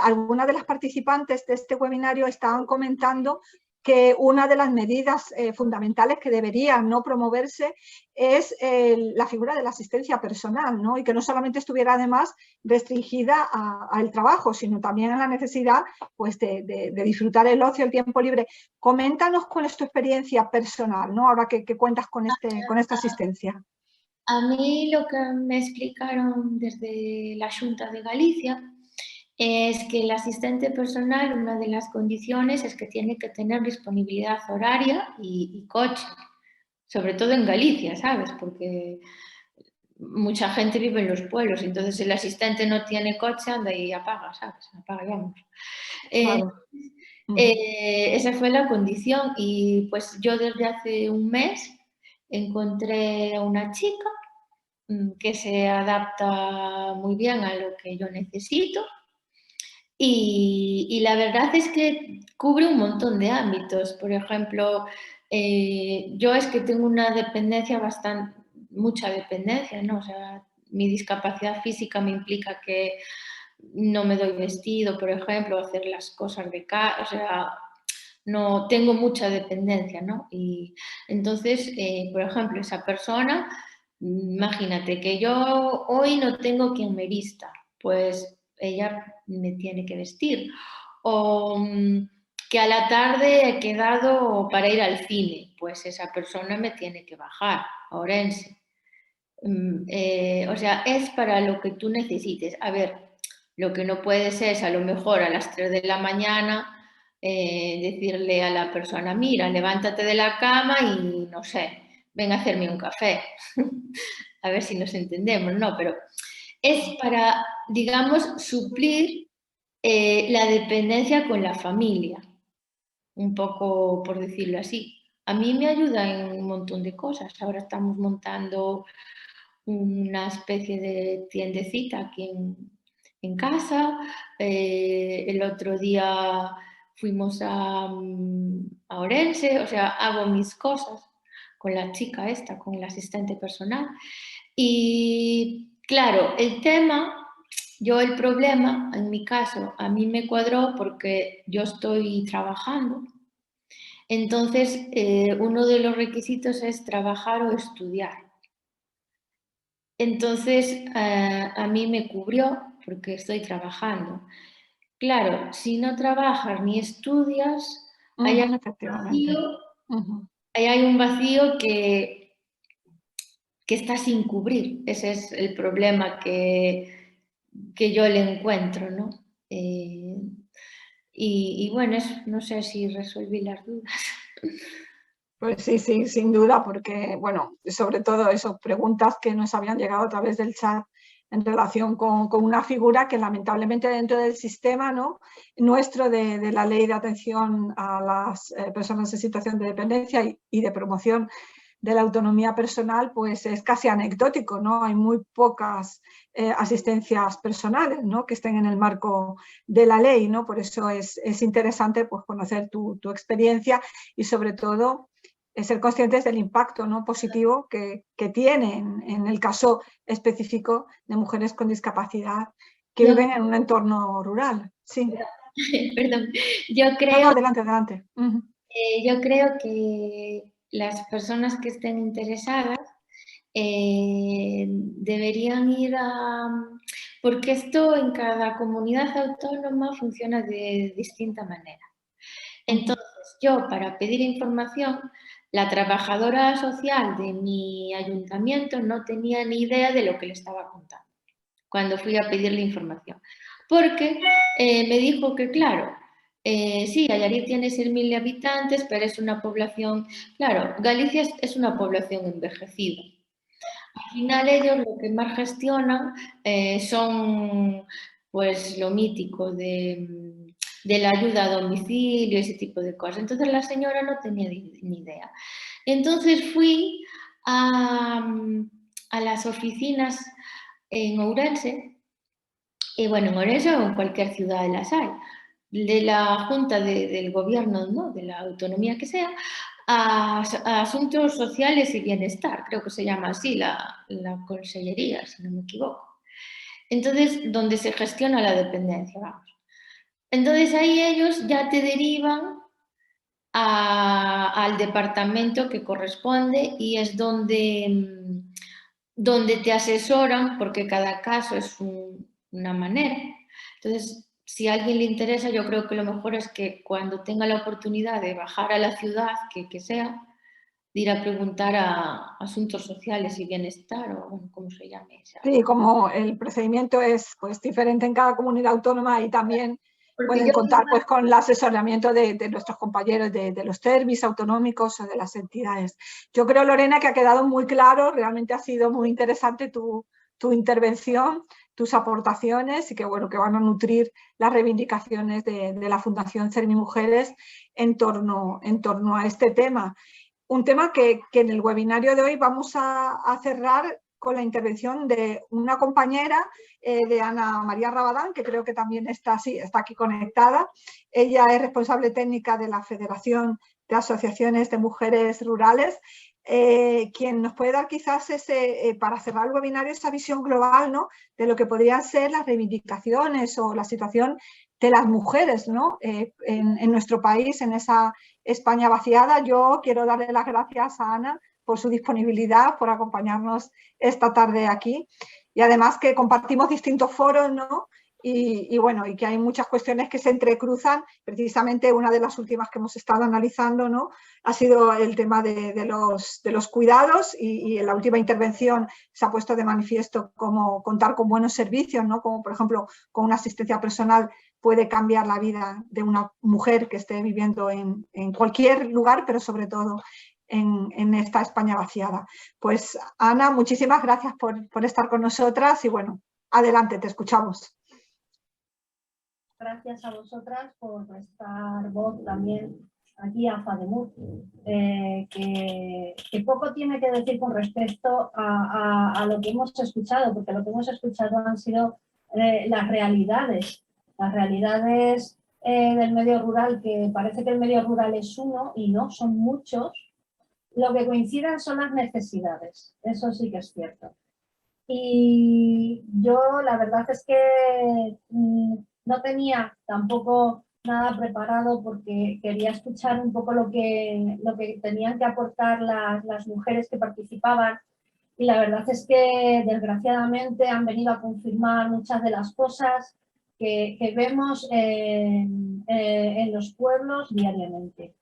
algunas de las participantes de este webinario estaban comentando que una de las medidas fundamentales que deberían no promoverse es la figura de la asistencia personal, ¿no? Y que no solamente estuviera además restringida al trabajo, sino también a la necesidad pues, de disfrutar el ocio, el tiempo libre. Coméntanos cuál es tu experiencia personal, ¿no? Ahora que cuentas con esta asistencia. A mí lo que me explicaron desde la Xunta de Galicia es que el asistente personal, una de las condiciones es que tiene que tener disponibilidad horaria y coche, sobre todo en Galicia, ¿sabes? Porque mucha gente vive en los pueblos, entonces el asistente no tiene coche, anda y apaga, ¿sabes? Apaga y vamos. Claro. Esa fue la condición y pues yo desde hace un mes encontré a una chica que se adapta muy bien a lo que yo necesito y la verdad es que cubre un montón de ámbitos. Por ejemplo, yo es que tengo una dependencia mucha dependencia, ¿no? O sea, mi discapacidad física me implica que no me doy vestido, por ejemplo, hacer las cosas de casa, o sea, no tengo mucha dependencia, ¿no? Y entonces, por ejemplo, esa persona, imagínate que yo hoy no tengo quien me vista, pues ella me tiene que vestir. O que a la tarde he quedado para ir al cine, pues esa persona me tiene que bajar a Orense. O sea, es para lo que tú necesites. A ver, lo que no puede ser es a lo mejor a las 3 de la mañana decirle a la persona, mira, levántate de la cama y no sé, ven a hacerme un café. A ver si nos entendemos, ¿no? Pero es para, digamos, suplir la dependencia con la familia, un poco por decirlo así. A mí me ayuda en un montón de cosas. Ahora estamos montando una especie de tiendecita aquí en casa. El otro día fuimos a Orense, o sea, hago mis cosas con la chica esta, con el asistente personal. Y claro, el tema Yo el problema, en mi caso, a mí me cuadró porque yo estoy trabajando. Entonces, uno de los requisitos es trabajar o estudiar. Entonces, a mí me cubrió porque estoy trabajando. Claro, si no trabajas ni estudias, ahí hay un vacío que está sin cubrir. Ese es el problema que yo le encuentro, ¿no? Y bueno, no sé si resolví las dudas. Pues sí, sí, sin duda, porque, bueno, sobre todo eso, preguntas que nos habían llegado a través del chat en relación con una figura que lamentablemente dentro del sistema, ¿no?, nuestro de la Ley de Atención a las Personas en Situación de Dependencia y de promoción de la autonomía personal, pues es casi anecdótico, ¿no? Hay muy pocas asistencias personales, ¿no?, que estén en el marco de la ley, ¿no? Por eso es interesante, pues, conocer tu experiencia y sobre todo ser conscientes del impacto, ¿no?, positivo que tiene en el caso específico de mujeres con discapacidad que viven en un entorno rural. Sí. Perdón, yo creo... No, adelante, adelante. Yo creo que las personas que estén interesadas deberían ir a... Porque esto en cada comunidad autónoma funciona de distinta manera. Entonces, yo para pedir información, la trabajadora social de mi ayuntamiento no tenía ni idea de lo que le estaba contando cuando fui a pedirle información. Porque me dijo que, claro, sí, Allariz tiene 6.000 habitantes, pero es una población... Claro, Galicia es una población envejecida. Al final ellos lo que más gestionan son, pues, lo mítico de la ayuda a domicilio, ese tipo de cosas. Entonces la señora no tenía ni idea. Entonces fui a las oficinas en Ourense, y bueno, en Ourense o en cualquier ciudad de las hay, de la Junta del Gobierno, ¿no?, de la autonomía que sea, a Asuntos Sociales y Bienestar, creo que se llama así la consellería, si no me equivoco. Entonces, donde se gestiona la dependencia, vamos. Entonces ahí ellos ya te derivan al departamento que corresponde y es donde te asesoran, porque cada caso es una manera. Entonces, si a alguien le interesa, yo creo que lo mejor es que cuando tenga la oportunidad de bajar a la ciudad, que sea, de ir a preguntar a Asuntos Sociales y Bienestar, o bueno, como se llame. Sí, como el procedimiento es, pues, diferente en cada comunidad autónoma y también pueden contar, pues, con el asesoramiento de nuestros compañeros de los servicios autonómicos o de las entidades. Yo creo, Lorena, que ha quedado muy claro, realmente ha sido muy interesante tu intervención, tus aportaciones y que, bueno, que van a nutrir las reivindicaciones de la Fundación CERMI Mujeres en torno a este tema. Un tema que en el webinario de hoy vamos a cerrar con la intervención de una compañera, de Ana María Rabadán, que creo que también está aquí conectada. Ella es responsable técnica de la Federación de Asociaciones de Mujeres Rurales, quien nos puede dar quizás para cerrar el webinario, esa visión global, ¿no?, de lo que podrían ser las reivindicaciones o la situación de las mujeres, ¿no?, en nuestro país, en esa España vaciada. Yo quiero darle las gracias a Ana por su disponibilidad, por acompañarnos esta tarde aquí, y además que compartimos distintos foros, ¿no?, y bueno, y que hay muchas cuestiones que se entrecruzan. Precisamente una de las últimas que hemos estado analizando, ¿no?, ha sido el tema de los cuidados, y en la última intervención se ha puesto de manifiesto cómo contar con buenos servicios, ¿no?, como por ejemplo con una asistencia personal puede cambiar la vida de una mujer que esté viviendo en cualquier lugar, pero sobre todo en esta España vaciada. Pues Ana, muchísimas gracias por estar con nosotras y bueno, adelante, te escuchamos. Gracias a vosotras por prestar voz también aquí a FADEMUR, que poco tiene que decir con respecto a lo que hemos escuchado, porque lo que hemos escuchado han sido las realidades del medio rural, que parece que el medio rural es uno y no, son muchos. Lo que coinciden son las necesidades, eso sí que es cierto. Y yo la verdad es que no tenía tampoco nada preparado porque quería escuchar un poco lo que tenían que aportar las mujeres que participaban, y la verdad es que desgraciadamente han venido a confirmar muchas de las cosas que vemos en los pueblos diariamente.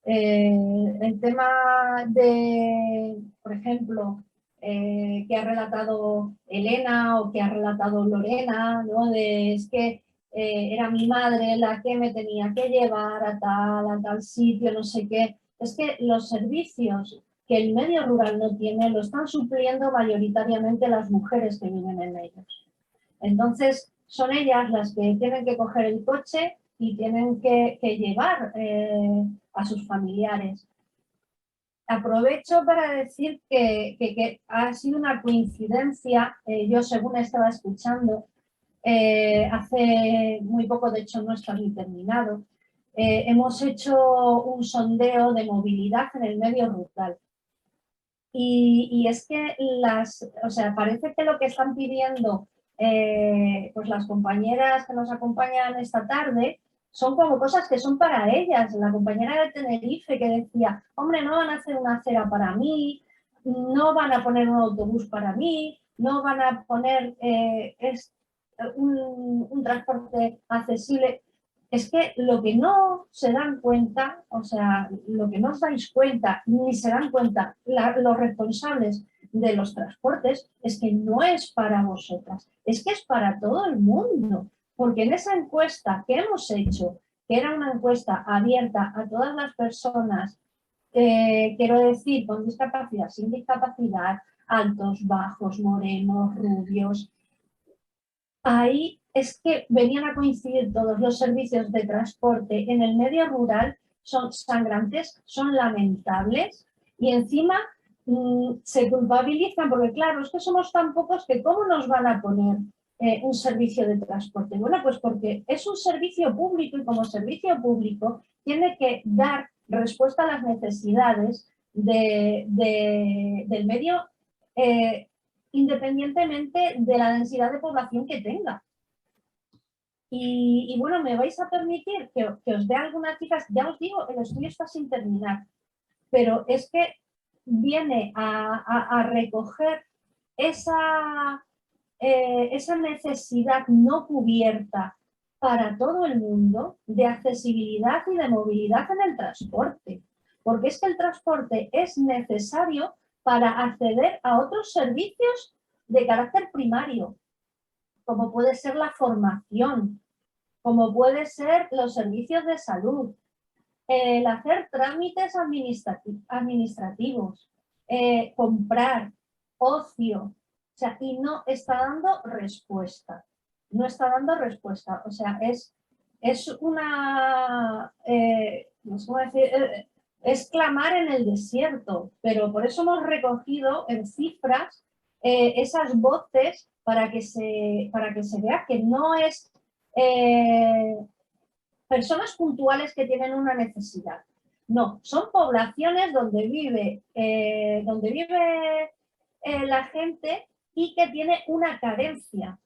El tema de, por ejemplo, que ha relatado Elena o que ha relatado Lorena, ¿no? Es que era mi madre la que me tenía que llevar a tal sitio, no sé qué. Es que los servicios que el medio rural no tiene lo están supliendo mayoritariamente las mujeres que viven en ellos. Entonces, son ellas las que tienen que coger el coche y tienen que llevar a sus familiares. Aprovecho para decir que ha sido una coincidencia, yo según estaba escuchando, hace muy poco, de hecho no está ni terminado, hemos hecho un sondeo de movilidad en el medio rural. Y es que parece que lo que están pidiendo pues las compañeras que nos acompañan esta tarde son como cosas que son para ellas. La compañera de Tenerife que decía, hombre, no van a hacer una acera para mí, no van a poner un autobús para mí, no van a poner un transporte accesible. Es que lo que no se dan cuenta, o sea, lo que no os dais cuenta, ni se dan cuenta los responsables de los transportes, es que no es para vosotras, es que es para todo el mundo. Porque en esa encuesta que hemos hecho, que era una encuesta abierta a todas las personas, quiero decir, con discapacidad, sin discapacidad, altos, bajos, morenos, rubios, ahí es que venían a coincidir todos los servicios de transporte en el medio rural, son sangrantes, son lamentables y encima se culpabilizan porque claro, es que somos tan pocos que ¿cómo nos van a poner un servicio de transporte? Bueno, pues porque es un servicio público y como servicio público tiene que dar respuesta a las necesidades del medio independientemente de la densidad de población que tenga. Y bueno, me vais a permitir que os dé algunas cifras. Ya os digo, el estudio está sin terminar, pero es que viene a recoger esa necesidad no cubierta para todo el mundo de accesibilidad y de movilidad en el transporte. Porque es que el transporte es necesario para acceder a otros servicios de carácter primario, como puede ser la formación, como puede ser los servicios de salud, el hacer trámites administrativos, comprar, ocio, o sea, y no está dando respuesta. No está dando respuesta. O sea, es una, ¿cómo decir? Es clamar en el desierto, pero por eso hemos recogido en cifras esas voces para que se vea que no es personas puntuales que tienen una necesidad. No, son poblaciones donde vive la gente y que tiene una carencia,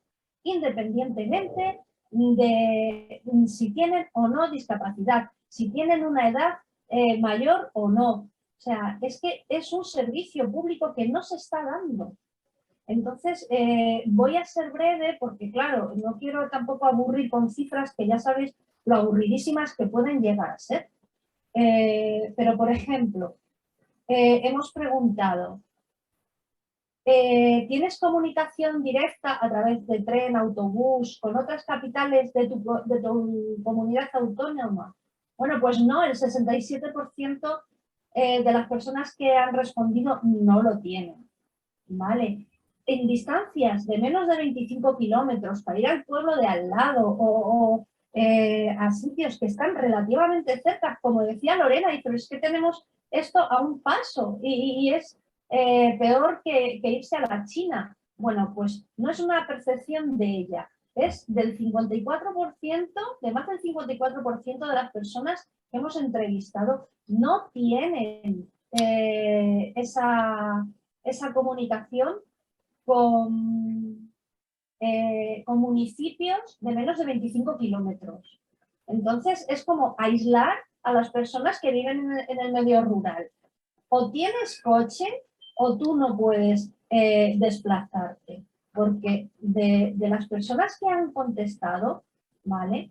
independientemente de si tienen o no discapacidad, si tienen una edad mayor o no. O sea, es que es un servicio público que no se está dando. Entonces, voy a ser breve porque, claro, no quiero tampoco aburrir con cifras que ya sabéis lo aburridísimas que pueden llegar a ser. Pero, por ejemplo, hemos preguntado, ¿tienes comunicación directa a través de tren, autobús, con otras capitales de tu comunidad autónoma? Bueno, pues no, el 67% de las personas que han respondido no lo tienen, ¿vale? En distancias de menos de 25 kilómetros para ir al pueblo de al lado o a sitios que están relativamente cerca, como decía Lorena, pero es que tenemos esto a un paso y es peor que irse a la China. Bueno, pues no es una percepción de ella, es del 54%, de más del 54% de las personas que hemos entrevistado no tienen esa comunicación con municipios de menos de 25 kilómetros. Entonces es como aislar a las personas que viven en el medio rural. O tienes coche o tú no puedes desplazarte, porque de las personas que han contestado, ¿vale?,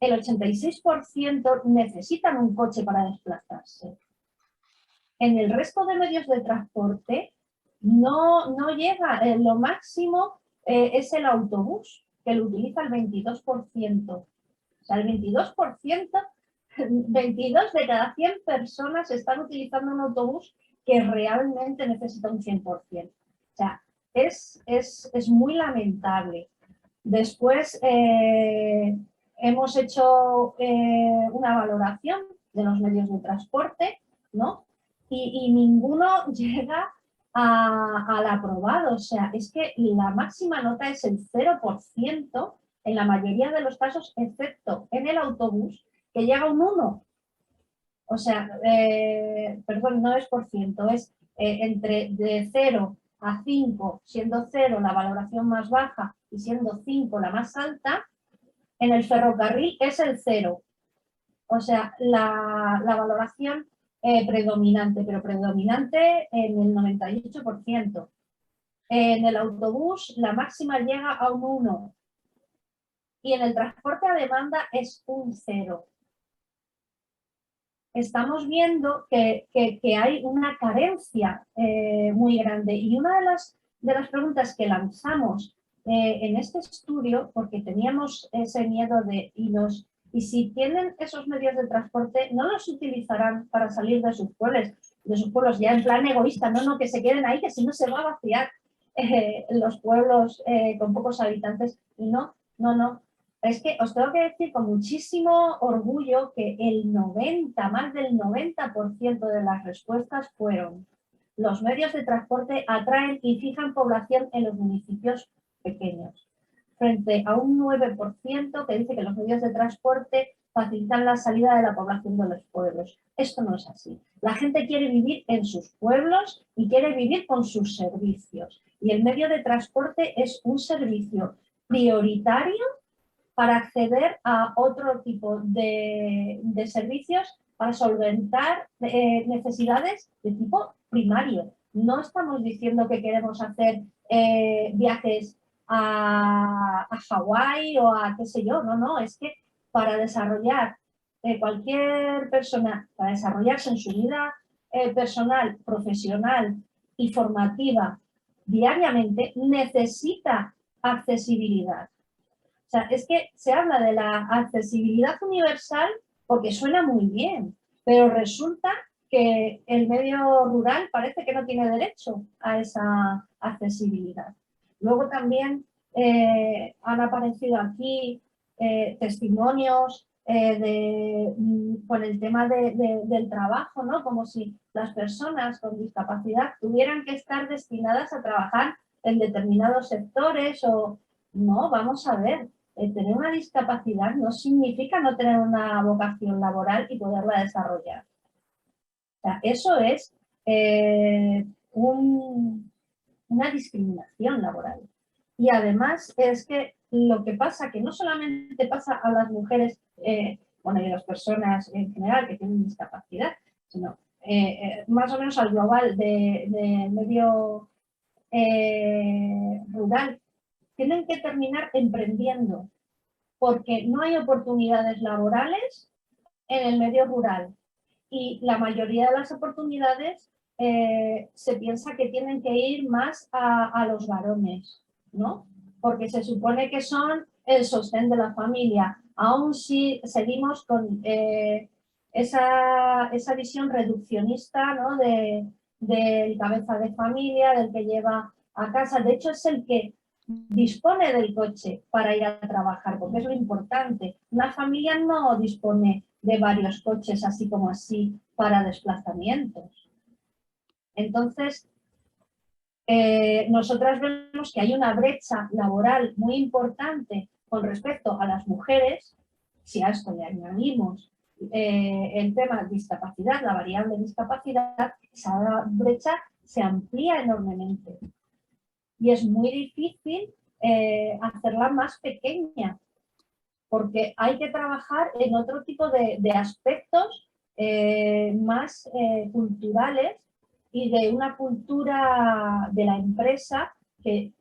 el 86% necesitan un coche para desplazarse. En el resto de medios de transporte no llega, lo máximo es el autobús, que lo utiliza el 22%. O sea, el 22%, 22 de cada 100 personas están utilizando un autobús que realmente necesita un 100%. O sea, es muy lamentable. Después hemos hecho una valoración de los medios de transporte, ¿no? Y ninguno llega al aprobado. O sea, es que la máxima nota es el 0% en la mayoría de los casos, excepto en el autobús, que llega a un 1. O sea, perdón, no es por ciento, es entre de 0 a 5, siendo 0 la valoración más baja y siendo 5 la más alta. En el ferrocarril es el 0. O sea, la valoración predominante, pero predominante en el 98%. En el autobús la máxima llega a un 1. Y en el transporte a demanda es un 0. Estamos viendo que hay una carencia muy grande. Y una de las preguntas que lanzamos en este estudio, porque teníamos ese miedo de y si tienen esos medios de transporte, no los utilizarán para salir de sus pueblos ya en plan egoísta, no, que se queden ahí, que si no se va a vaciar los pueblos con pocos habitantes. Y no. Es que os tengo que decir con muchísimo orgullo que más del 90% de las respuestas fueron: los medios de transporte atraen y fijan población en los municipios pequeños, frente a un 9% que dice que los medios de transporte facilitan la salida de la población de los pueblos. Esto no es así. La gente quiere vivir en sus pueblos y quiere vivir con sus servicios. Y el medio de transporte es un servicio prioritario para acceder a otro tipo de servicios para solventar necesidades de tipo primario. No estamos diciendo que queremos hacer viajes a Hawái o a qué sé yo, no, es que para desarrollar cualquier persona, para desarrollarse en su vida personal, profesional y formativa diariamente, necesita accesibilidad. O sea, es que se habla de la accesibilidad universal porque suena muy bien, pero resulta que el medio rural parece que no tiene derecho a esa accesibilidad. Luego también han aparecido aquí testimonios con el tema del trabajo, ¿no? Como si las personas con discapacidad tuvieran que estar destinadas a trabajar en determinados sectores o... No, vamos a ver. Tener una discapacidad no significa no tener una vocación laboral y poderla desarrollar. O sea, eso es una discriminación laboral. Y además es que lo que pasa, que no solamente pasa a las mujeres, y a las personas en general que tienen discapacidad, sino más o menos al global de medio rural, tienen que terminar emprendiendo, porque no hay oportunidades laborales en el medio rural y la mayoría de las oportunidades se piensa que tienen que ir más a los varones, ¿no? Porque se supone que son el sostén de la familia. Aún si seguimos con esa visión reduccionista, ¿no? del cabeza de familia, del que lleva a casa. De hecho, es el que dispone del coche para ir a trabajar, porque es lo importante. Una familia no dispone de varios coches así como así para desplazamientos. Entonces, nosotras vemos que hay una brecha laboral muy importante con respecto a las mujeres. Si a esto le añadimos el tema de discapacidad, la variable discapacidad, esa brecha se amplía enormemente. y es muy difícil hacerla más pequeña, porque hay que trabajar en otro tipo de aspectos más culturales y de una cultura de la empresa que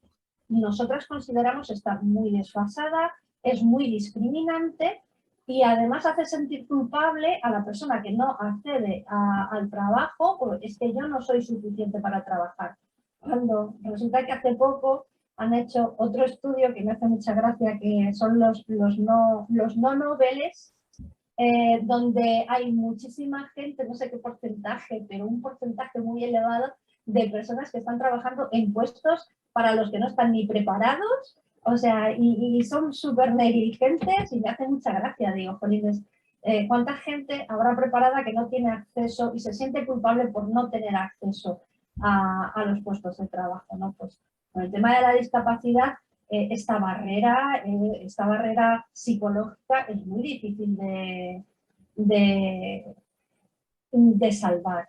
nosotras consideramos estar muy desfasada, es muy discriminante y además hace sentir culpable a la persona que no accede al trabajo, porque es que yo no soy suficiente para trabajar. Cuando resulta que hace poco han hecho otro estudio que me hace mucha gracia, que son los no noveles, donde hay muchísima gente, no sé qué porcentaje, pero un porcentaje muy elevado de personas que están trabajando en puestos para los que no están ni preparados, o sea, y son súper negligentes y me hace mucha gracia, digo, jolines, ¿cuánta gente habrá preparada que no tiene acceso y se siente culpable por no tener acceso a los puestos de trabajo, ¿no? Pues con el tema de la discapacidad, esta barrera psicológica es muy difícil de salvar,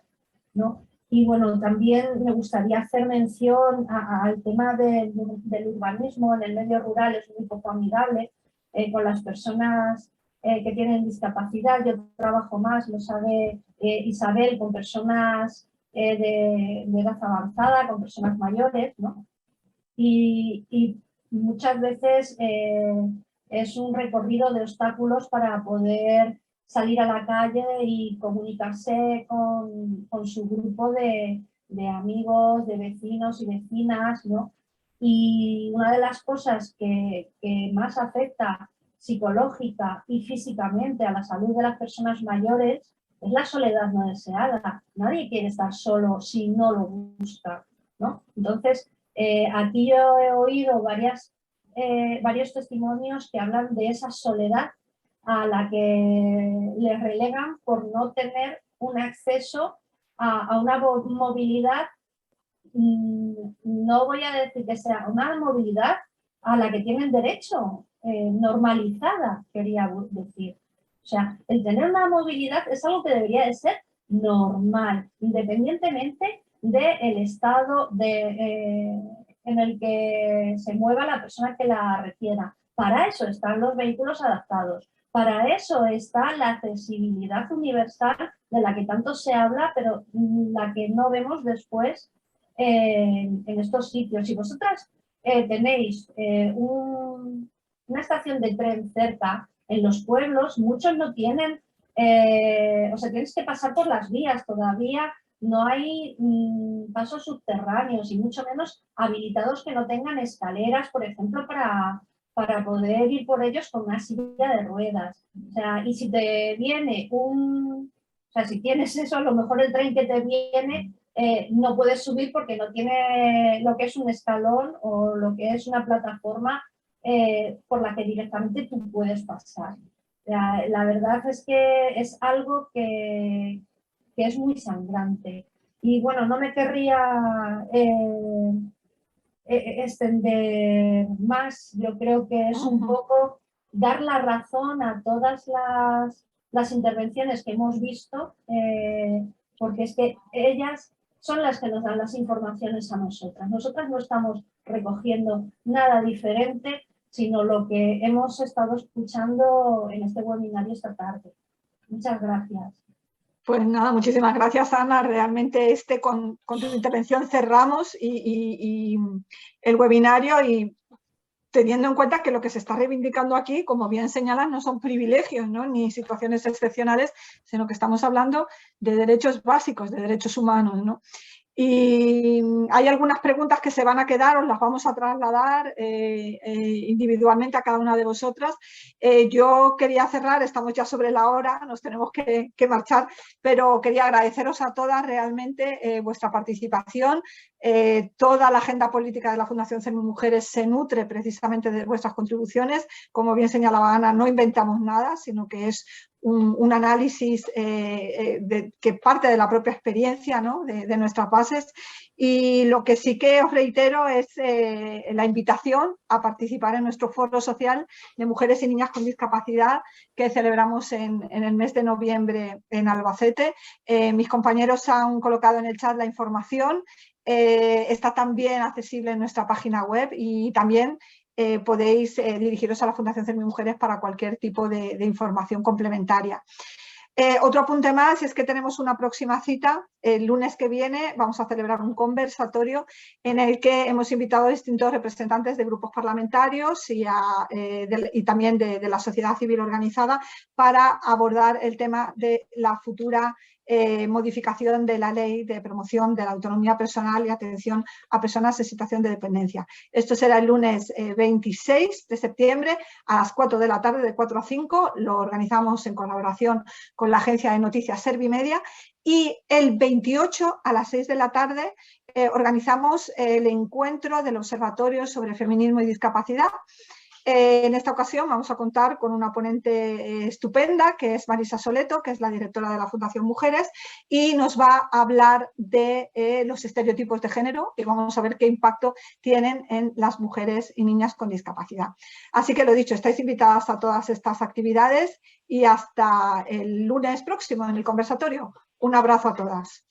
¿no? Y bueno, también me gustaría hacer mención al tema del urbanismo en el medio rural. Es muy poco amigable con las personas que tienen discapacidad. Yo trabajo más, lo sabe Isabel, con personas de edad avanzada, con personas mayores, ¿no? Y muchas veces es un recorrido de obstáculos para poder salir a la calle y comunicarse con su grupo de amigos, de vecinos y vecinas, ¿no? Y una de las cosas que más afecta psicológica y físicamente a la salud de las personas mayores es la soledad no deseada. Nadie quiere estar solo si no lo busca, ¿no? Entonces, aquí yo he oído varios testimonios que hablan de esa soledad a la que les relegan por no tener un acceso a una movilidad, no voy a decir que sea una movilidad a la que tienen derecho, normalizada, quería decir. O sea, el tener una movilidad es algo que debería de ser normal, independientemente del estado en el que se mueva la persona que la requiera. Para eso están los vehículos adaptados. Para eso está la accesibilidad universal de la que tanto se habla, pero la que no vemos después en estos sitios. Si vosotras tenéis una estación de tren cerca, en los pueblos muchos no tienen, o sea, tienes que pasar por las vías, todavía no hay pasos subterráneos y mucho menos habilitados que no tengan escaleras, por ejemplo, para poder ir por ellos con una silla de ruedas. O sea, y si te viene o sea, si tienes eso, a lo mejor el tren que te viene no puedes subir porque no tiene lo que es un escalón o lo que es una plataforma por la que directamente tú puedes pasar. La verdad es que es algo que es muy sangrante. Y bueno, no me querría extender más. Yo creo que es un poco dar la razón a todas las intervenciones que hemos visto, porque es que ellas son las que nos dan las informaciones a nosotras. Nosotras no estamos recogiendo nada diferente, sino lo que hemos estado escuchando en este webinario esta tarde. Muchas gracias. Pues nada, muchísimas gracias, Ana. Realmente con tu intervención cerramos y el webinario, y teniendo en cuenta que lo que se está reivindicando aquí, como bien señalan, no son privilegios, ¿no? Ni situaciones excepcionales, sino que estamos hablando de derechos básicos, de derechos humanos, ¿no? Y hay algunas preguntas que se van a quedar, os las vamos a trasladar individualmente a cada una de vosotras. Yo quería cerrar, estamos ya sobre la hora, nos tenemos que marchar, pero quería agradeceros a todas realmente vuestra participación. Toda la agenda política de la Fundación CERMI Mujeres se nutre precisamente de vuestras contribuciones. Como bien señalaba Ana, no inventamos nada, sino que es un análisis que parte de la propia experiencia, ¿no? de nuestras bases. Y lo que sí que os reitero es la invitación a participar en nuestro foro social de mujeres y niñas con discapacidad que celebramos en el mes de noviembre en Albacete. Mis compañeros han colocado en el chat la información está también accesible en nuestra página web y también podéis dirigiros a la Fundación CERMI Mujeres para cualquier tipo de información complementaria. Otro apunte más es que tenemos una próxima cita. El lunes que viene vamos a celebrar un conversatorio en el que hemos invitado a distintos representantes de grupos parlamentarios y también de la sociedad civil organizada para abordar el tema de la futura modificación de la ley de promoción de la autonomía personal y atención a personas en situación de dependencia. Esto será el lunes 26 de septiembre a las 4 de la tarde, de 4 a 5. Lo organizamos en colaboración con la agencia de noticias Servimedia. Y el 28 a las 6 de la tarde organizamos el encuentro del Observatorio sobre Feminismo y Discapacidad. En esta ocasión vamos a contar con una ponente estupenda, que es Marisa Soleto, que es la directora de la Fundación Mujeres, y nos va a hablar de los estereotipos de género y vamos a ver qué impacto tienen en las mujeres y niñas con discapacidad. Así que lo dicho, estáis invitadas a todas estas actividades y hasta el lunes próximo en el conversatorio. Un abrazo a todas.